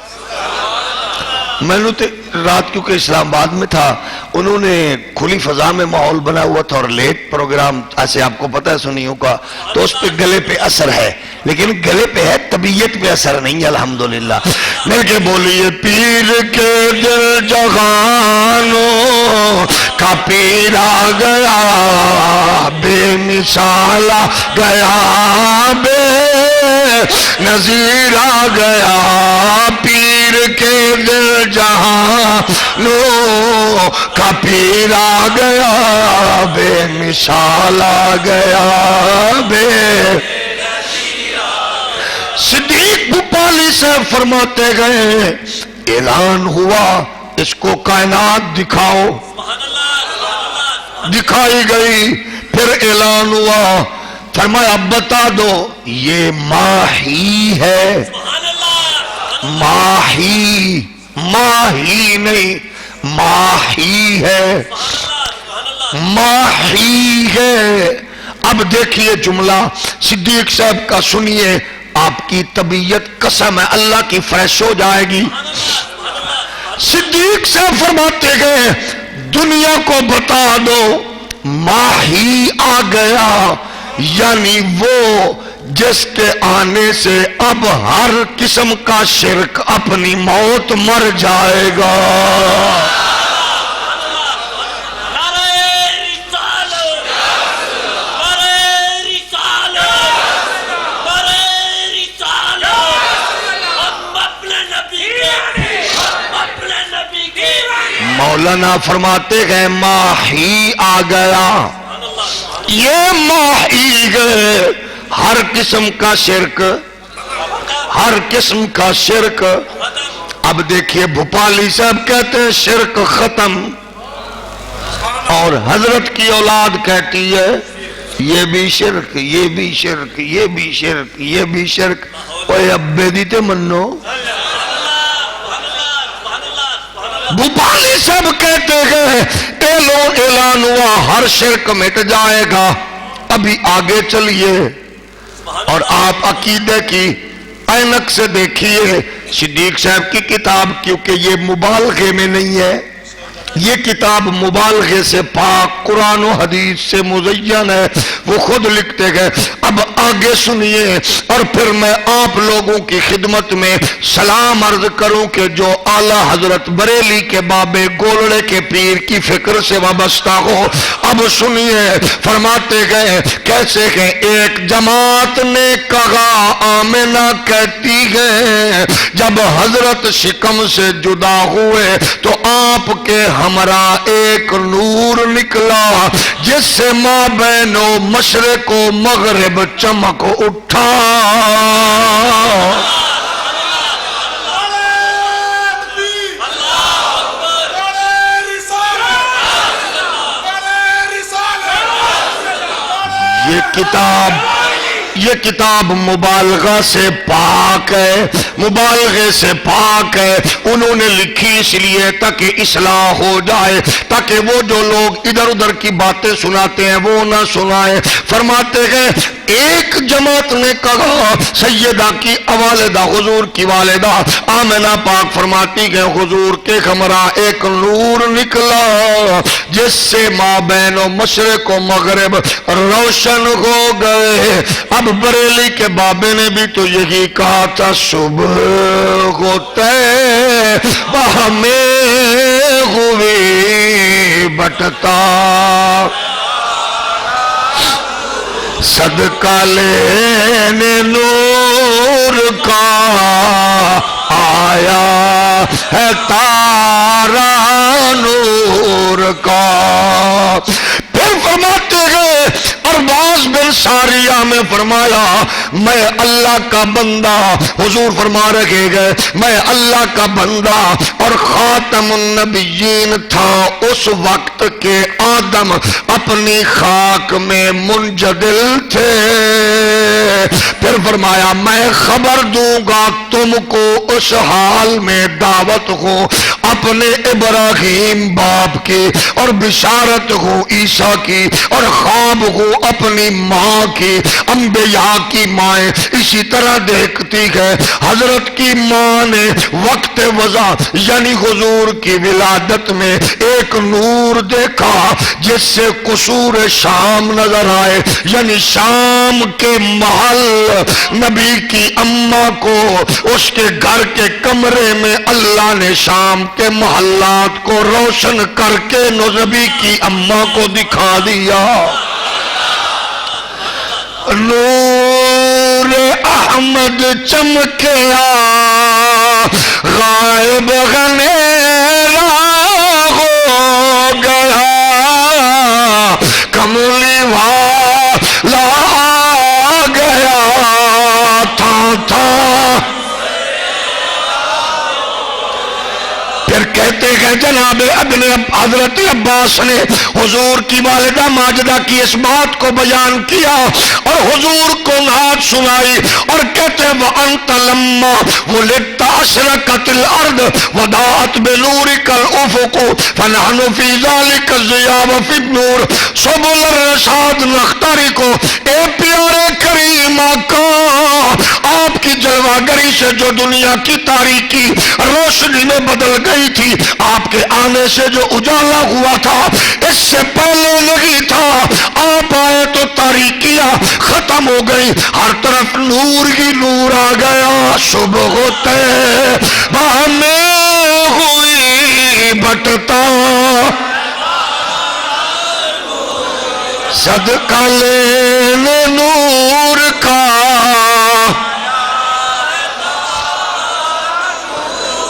میں نے تو رات کیونکہ اسلام آباد میں تھا، انہوں نے کھلی فضا میں ماحول بنا ہوا تھا اور لیٹ پروگرام ایسے آپ کو پتہ ہے سنیوں کا، تو اس پہ گلے پہ اثر ہے، لیکن گلے پہ ہے طبیعت پہ اثر نہیں ہے الحمدللہ۔ مل کے بولیے پیر کے دل جہانوں کا پیر آ گیا، بے مثال آ گیا، بے نظیر آ گیا، پیر کے دل جہانوں کا پیر آ گیا، بے مثال آ گیا، بے صدیق بھوپالی صاحب فرماتے گئے اعلان ہوا اس کو کائنات دکھاؤ، دکھائی گئی، پھر اعلان ہوا، فرمایا بتا دو یہ ماہی ہے، ماہی ماہی نہیں ماہی ہے، ماہی ہے۔ اب دیکھیے جملہ صدیق صاحب کا سنیے، آپ کی طبیعت قسم ہے اللہ کی فریش ہو جائے گی۔ صدیق صاحب فرماتے گئے دنیا کو بتا دو ماہی آ گیا، یعنی وہ جس کے آنے سے اب ہر قسم کا شرک اپنی موت مر جائے گا۔ مولانا فرماتے گئے ماہی آ گیا، یہ ماہی گئے، ہر قسم کا شرک، ہر قسم کا شرک۔ اب دیکھیے بھوپالی صاحب کہتے ہیں شرک ختم، اور حضرت کی اولاد کہتی ہے یہ بھی شرک، یہ بھی شرک، یہ بھی شرک، یہ بھی شرک۔ اوے ابے دیتے منو، بھوپالی صاحب کہتے ہیں اعلان ہوا ہر شرک مٹ جائے گا۔ ابھی آگے چلیے اور آپ عقیدے کی اینک سے دیکھیے صدیق صاحب کی کتاب، کیونکہ یہ مبالغے میں نہیں ہے، یہ کتاب مبالغے سے پاک قرآن و حدیث سے مزین ہے، وہ خود لکھتے گئے۔ اب آگے سنیے اور پھر میں آپ لوگوں کی خدمت میں سلام عرض کروں کہ جو اعلیٰ حضرت بریلی کے بابے گولڑے کے پیر کی فکر سے وابستہ ہو۔ اب سنیے فرماتے گئے کیسے کہ ایک جماعت نے کہا آمنہ کہتی ہے جب حضرت شکم سے جدا ہوئے تو آپ کے ہمراہ ایک نور نکلا جس سے ماں بہنوں مشرق و مغرب چمک اٹھا. یہ کتاب مبالغہ سے پاک ہے، مبالغے سے پاک ہے. انہوں نے لکھی اس لیے تاکہ اصلاح ہو جائے، تاکہ وہ جو لوگ ادھر ادھر کی باتیں سناتے ہیں وہ نہ سنائیں. فرماتے ہیں ایک جماعت نے کہا، سیدہ کی والدہ حضور کی والدہ آمنہ پاک فرماتی کہ حضور کے ہمراہ ایک نور نکلا جس سے ماں بہن و مشرق و مغرب روشن ہو گئے. اب بریلی کے بابے نے بھی تو یہی کہا تھا، صبح ہوتے ہمیں ہوئی بٹتا صدقہ لینے نور کا آیا ہے تارا نور کا. پھر فرماتے ہیں ارباز بن ساریہ میں فرمایا میں اللہ کا بندہ، حضور فرما رکھے گئے میں اللہ کا بندہ اور خاتم النبیین تھا اس وقت کے آدم اپنی خاک میں منجدل تھے. پھر فرمایا میں خبر دوں گا تم کو اس حال میں دعوت ہو اپنے ابراہیم باپ کی اور بشارت ہو عیسیٰ کی اور خواب ہو اپنی ماں کی. انبیاء کی مائیں اسی طرح دیکھتی ہے. حضرت کی ماں نے وقت وضع یعنی حضور کی ولادت میں ایک نور دیکھا جس سے قصور شام نظر آئے، یعنی شام کے محل. نبی کی اماں کو اس کے گھر کے کمرے میں اللہ نے شام کے محلات کو روشن کر کے نبی کی اماں کو دکھا دیا. نور احمد چمکیا غائب غنیرا ہو گیا، کملی والا آ گیا تھا. پھر کہتے ہیں جناب ابن حضرت عباس نے حضور کی والدہ ماجدہ کی اس بات کو بیان کیا اور حضور کو نعت سنائی اور کہتے ہیں وَأَنْتَ لَمَّا وُلِدْتَ أَشْرَقَتِ الْأَرْضِ وَضَاءَتْ بِنُورِكَ الْأُفُقُ فَنَحْنُ فِي ذَلِكَ الضِّيَاءُ وَفِي النُّورِ سُبُلَ الرَّشَادِ نَخْتَرِقُ. اے پیارے کریم آقا، آپ کی جلوہ گری سے جو دنیا کی تاریکی روشنی میں بدل گئی تھی، آپ کے آنے سے جو اجالا ہوا تھا اس سے پہلے نہیں تھا. آپ آئے تو تاریکیاں ختم ہو گئی، ہر طرف نور ہی نور آ گیا. صبح ہوتے ہمیں ہوئی بٹتا صدقہ لینے نور کا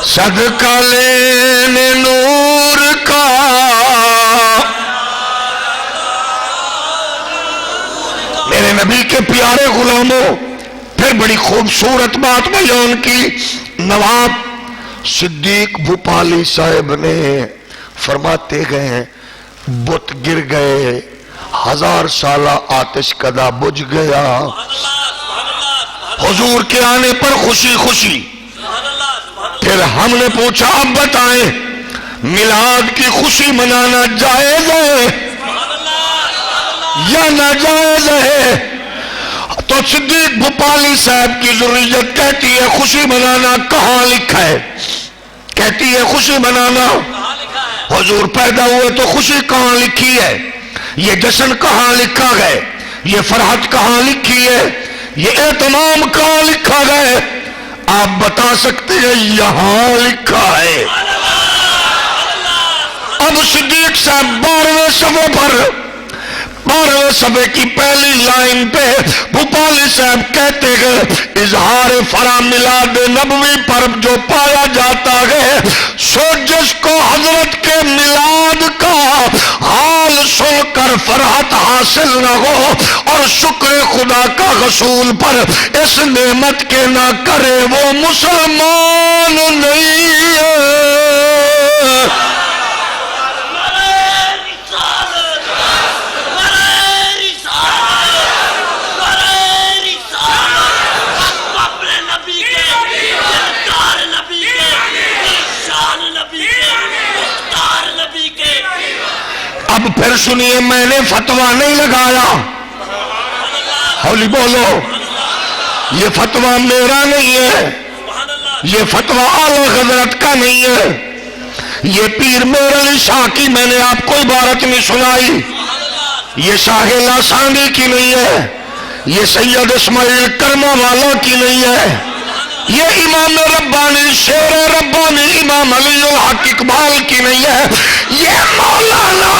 صدقہ لینے نور کا. میرے نبی کے پیارے غلاموں، پھر بڑی خوبصورت بات بیان کی. نواب صدیق بھوپالی صاحب نے فرماتے گئے بت گر گئے، 1000 سالہ آتش کدا بجھ گیا. حضور کے آنے پر خوشی خوشی. پھر ہم نے پوچھا اب بتائیں میلاد کی خوشی منانا جائز ہے یا ناجائز ہے؟ تو صدیق بھوپالی صاحب کی ذریت کہتی ہے خوشی منانا کہاں لکھا ہے؟ کہتی ہے خوشی منانا، حضور پیدا ہوئے تو خوشی کہاں لکھی ہے؟ یہ جشن کہاں لکھا گئے؟ یہ فرحت کہاں لکھی ہے؟ یہ اہتمام کہاں لکھا گئے؟ آپ بتا سکتے ہیں یہاں لکھا ہے. اب صدیق صاحب 12ویں صفحے پر 12ویں صفحے کی پہلی لائن پہ بھوپالی صاحب کہتے ہیں اظہار فرا میلاد نبوی پر جو پایا جاتا ہے سو جس کو حضرت کے میلاد کا حال فرحت حاصل نہ ہو اور شکر خدا کا رسول پر اس نعمت کے نہ کرے وہ مسلمان نہیں ہے۔ اب پھر سنیے، میں نے فتویٰ نہیں لگایا، ہولی بولو، یہ فتویٰ میرا نہیں ہے، یہ فتویٰ اعلیٰ حضرت کا نہیں ہے، یہ پیر میر علی شاہ کی میں نے آپ کو عبارت میں سنائی، یہ شاہ لاسانی کی نہیں ہے، یہ سید اسماعیل کرما والا کی نہیں ہے، یہ امام ربانی شیر ربانی امام علی الحق اقبال کی نہیں ہے، یہ مولانا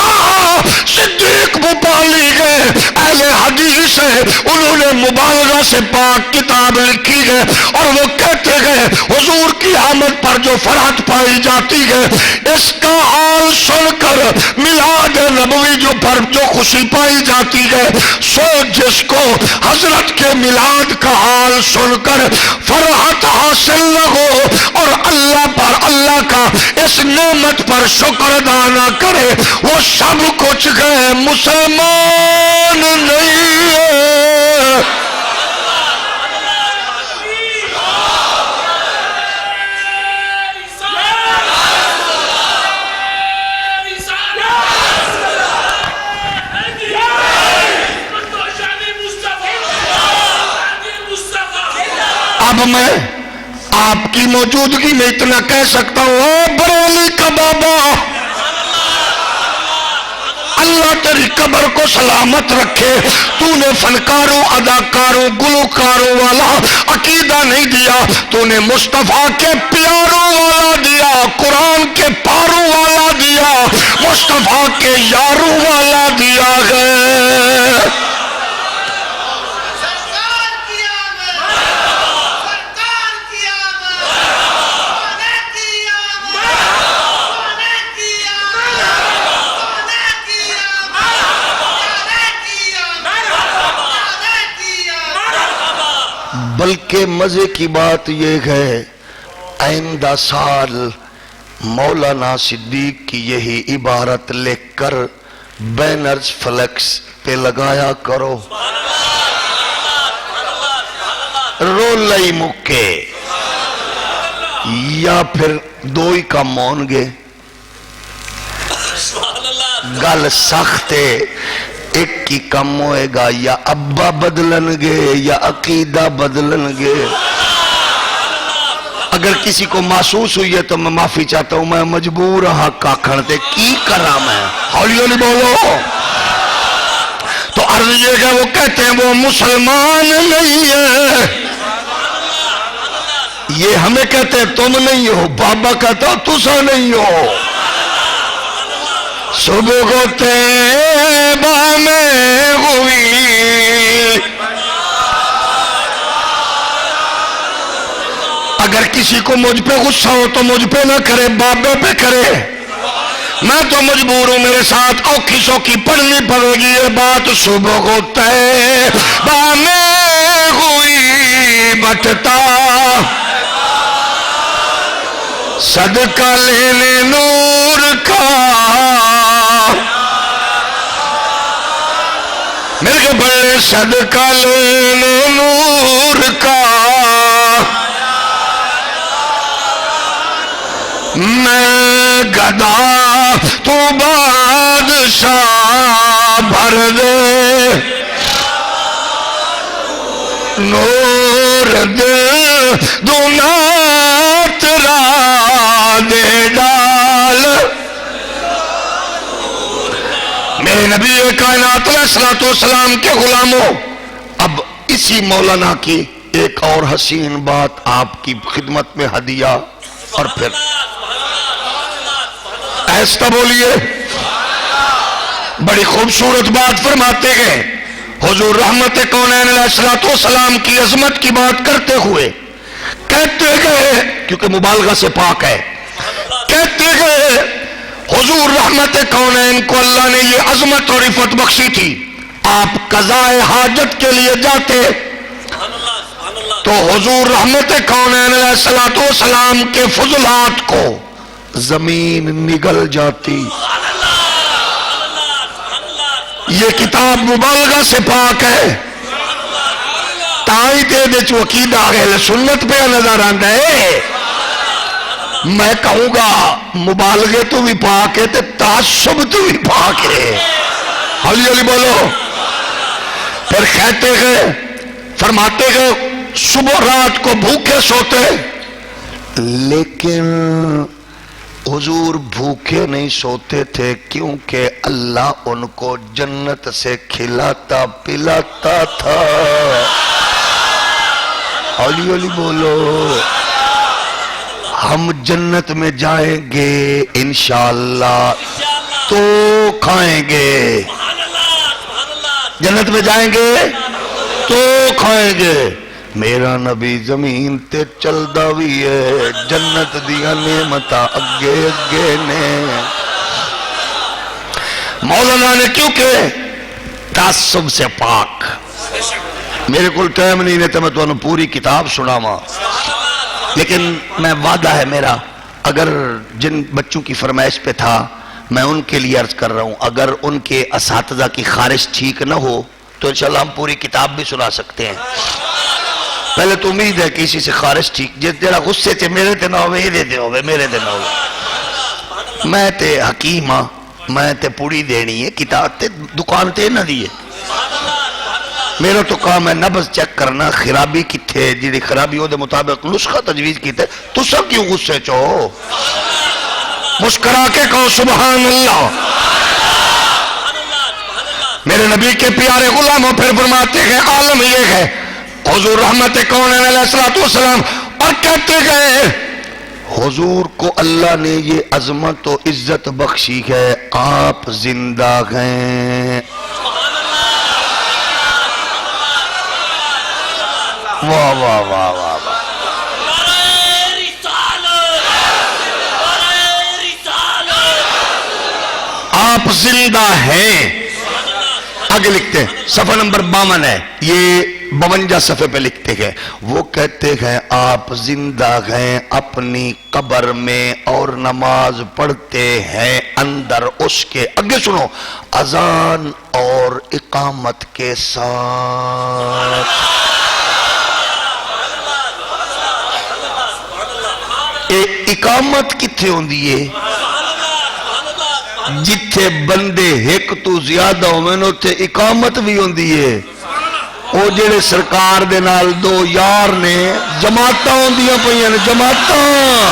صدیق بھوپالی ہے، اہل حدیث ہے، انہوں نے مبالغہ سے پاک کتاب لکھی ہے اور وہ کہتے ہیں حضور کی آمد پر جو فرحت پائی جاتی ہے اس کا حال سن کر میلاد نبوی جو خوشی پائی جاتی ہے، سو جس کو حضرت کے میلاد کا حال سن کر فرحت حاصل نہ ہو اور اللہ پر اللہ کا اس نعمت پر شکر ادا نہ کرے وہ سب کچھ گئے مسلمان نہیں ہے۔ اب میں آپ کی موجودگی میں اتنا کہہ سکتا ہوں، اے بریلی کا بابا، اللہ تیری قبر کو سلامت رکھے، تو نے فنکاروں اداکاروں گلوکاروں والا عقیدہ نہیں دیا، تو نے مصطفیٰ کے پیاروں والا دیا، قرآن کے پاروں والا دیا، مصطفیٰ کے یاروں والا دیا ہے۔ بلکہ مزے کی بات یہ ہے، آئندہ سال مولانا صدیق کی یہی عبارت لکھ کر بینرز فلیکس پہ لگایا کرو، رولئی مکے، یا پھر دو ہی کم ہون گے، گل سخت ہے، ایک کی کم ہوئے گا، یا ابا بدلن گے یا عقیدہ بدلن گے۔ اگر کسی کو محسوس ہوئی ہے تو میں معافی چاہتا ہوں، میں مجبور ہاں کھڑتے کی کرا میں، ہولی ہولی بولو۔ تو عرض یہ کہ وہ کہتے ہیں وہ مسلمان نہیں ہے، یہ ہمیں کہتے ہیں تم نہیں ہو، بابا کہتا ہو تسا نہیں ہو۔ صبح کو طیبہ میں ہوئی، اگر کسی کو مجھ پہ غصہ ہو تو مجھ پہ نہ کرے، بابے پہ کرے، میں تو مجبور ہوں، میرے ساتھ اوکھی سوکھی پڑھنی پڑے گی یہ بات۔ صبح کو طیبہ میں ہوئی بٹتا صدقہ لینے نور کا، میرے بڑے صدقہ لینے نور کا، میں گدا تو بادشاہ بھر دے، نور دے دونا تیرا دے ڈال۔ میرے نبی کائنات علیہ السلام کے غلاموں، اب اسی مولانا کی ایک اور حسین بات آپ کی خدمت میں ہدیہ، اور پھر ایسا بولیے، بڑی خوبصورت بات فرماتے ہیں حضور رحمت کونین علیہ السلام کی عظمت کی بات کرتے ہوئے، کہتے گئے، کیونکہ مبالغہ سے پاک ہے، کہتے گئے حضور رحمت کونین کو اللہ نے یہ عظمت اور عفت بخشی تھی، آپ قضائے حاجت کے لیے جاتے تو حضور رحمت کونین علیہ الصلوۃ والسلام کے فضلات کو زمین نگل جاتی۔ یہ کتاب مبالغہ سے پاک ہے، تائی دے چو عقیدہ اہل سنت پہ نظر آندا ہے۔ میں کہوں گا مبالغے تو بھی پاک ہے تے تعصب تو بھی پاک ہے۔ حولی علی بولو۔ پھر کہتے گئے، فرماتے گئے صبح رات کو بھوکے سوتے، لیکن حضور بھوکے نہیں سوتے تھے کیونکہ اللہ ان کو جنت سے کھلاتا پلاتا تھا۔ حولی علی بولو۔ ہم جنت میں جائیں گے انشاءاللہ تو کھائیں گے، جنت میں جائیں گے تو کھائیں گے۔ میرا نبی زمین تے چلدا بھی ہے، جنت دیا نعمتاں اگے اگے نے۔ مولانا نے کیونکہ تعصب سے پاک، میرے کو ٹائم نہیں رہتا میں تو پوری کتاب سناواں، لیکن میں وعدہ ہے میرا، اگر جن بچوں کی فرمائش پہ تھا میں ان کے لیے عرض کر رہا ہوں، اگر ان کے اساتذہ کی خارش ٹھیک نہ ہو تو انشاءاللہ ہم پوری کتاب بھی سنا سکتے ہیں۔ پہلے تو امید ہے کہ اسی سے خارش ٹھیک، جس جڑا غصے تے میرے تے نہ ہوئے، یہ دے ہوئے میرے تے نہ ہوئے۔ میں تے حکیم ہاں، میں تے پوری دینی ہے، کتاب تے دکان تے نہ دیئے۔ میرا تو کام ہے نبض چیک کرنا، خرابی کتھے، جیڑی خرابی ہو دے مطابق نسخہ تجویز کیتے، تو سب کیوں غصے چو؟ مسکرا کے کہو سبحان اللہ۔ میرے نبی کے پیارے غلاموں پھر فرماتے ہیں عالم یہ ہے، حضور رحمت کونین علیہ الصلوۃ والسلام، اور کہتے گئے حضور کو اللہ نے یہ عظمت و عزت بخشی ہے، آپ زندہ ہیں۔ واہ واہ واہ واہ واہ۔ آپ زندہ ہیں۔ آگے لکھتے ہیں، صفحہ نمبر 52 ہے، یہ 52 صفحے پہ لکھتے ہیں، وہ کہتے ہیں آپ زندہ ہیں اپنی قبر میں اور نماز پڑھتے ہیں اندر اس کے، آگے سنو، اذان اور اقامت کے ساتھ۔ اقامت کتھے ہوندی ہے؟ جتھے بندے ایک تو زیادہ ہوئے نو تے اقامت بھی ہوندی ہے۔ او جڑے سرکار دے نال دو یار نے، جماعتاں ہوندیاں پئیاں نے، جماعتاں۔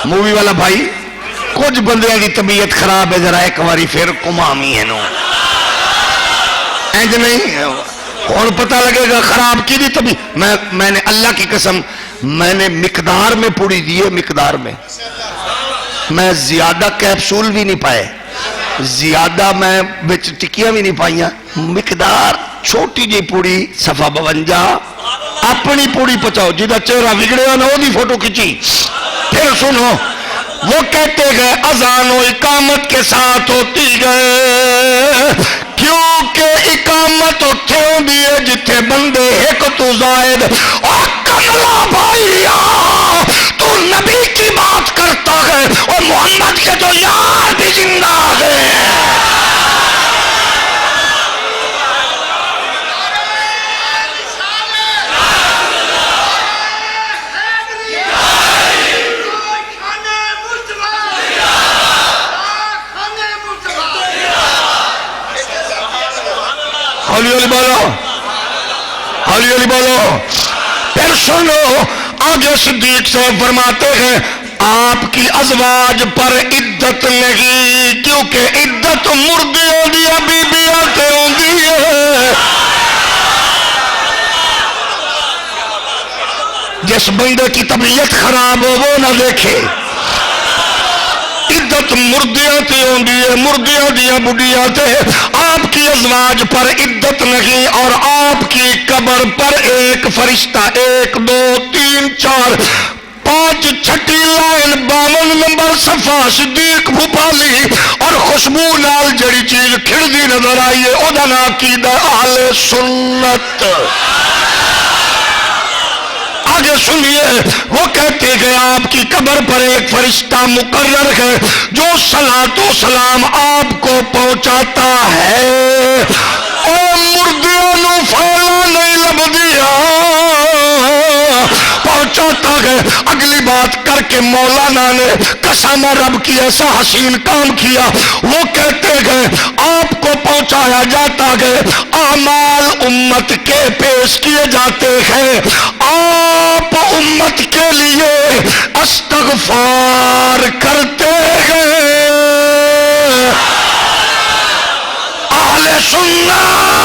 مووی والا بھائی، کچھ بندیاں کی طبیعت خراب ہے، ذرا ایک باری پھر کمامی ہے نو، اینج نہیں اور پتہ لگے گا خراب کی دی طبیعت۔ میں نے اللہ کی قسم، میں نے مقدار میں پوڑی دیئے، مقدار میں زیادہ کیپسول بھی نہیں پائے، زیادہ میں بچ ٹکیاں بھی نہیں پائیاں، مقدار چھوٹی جی پوڑی، صفحہ 52، اپنی پوڑی پچاؤ، جدہ چہرہ بگڑے نہ ہو دی فوٹو کھچی۔ پھر سنو، وہ کہتے گئے اذان و اقامت کے ساتھ ہوتی گئے، کیونکہ اقامت اتھے ہوں دیئے جتھے بندے ایک تو زائد۔ اور کملا بھائیا، تو نبی کی بات کرتا ہے اور محمد کے جو یار بھی زندہ ہے۔ حولی علی بولو، حولی علی بولو۔ پھر سنو، آگے صدیق سے فرماتے ہیں آپ کی ازواج پر عدت نہیں، کیونکہ عدت مردیوں دیا بی بیاں تے ہوندی ہے۔ جس بندے کی طبیعت خراب ہو وہ نہ دیکھے، عدت مردیاں تے ہوندی ہے، مردیاں دیا بڑھیاں تے۔ آپ کی ازواج پر عدت نہیں، اور آپ کی قبر پر ایک فرشتہ، 1 2 3 4 5 چھٹی لائن 52 نمبر صفحہ صدیق بھوپالی اور خوشبو نال جڑی چیز کھڑدی نظر آئی ہے او دا نام عقیدہ اہل سنت. آگے سنیے وہ کہتے کہ آپ کی قبر پر ایک فرشتہ مقرر ہے جو صلاۃ و سلام آپ کو پہنچاتا ہے. او مردیاں نو پھیلا نہیں لبدیا پہنچاتا ہے. اگلی بات کر کے مولانا نے قسم رب کی ایسا حسین کام کیا. وہ کہتے گئے آپ کو پہنچایا جاتا ہے اعمال امت کے پیش کیے جاتے ہیں. آپ امت کے لیے استغفار کرتے ہیں. اہل سنت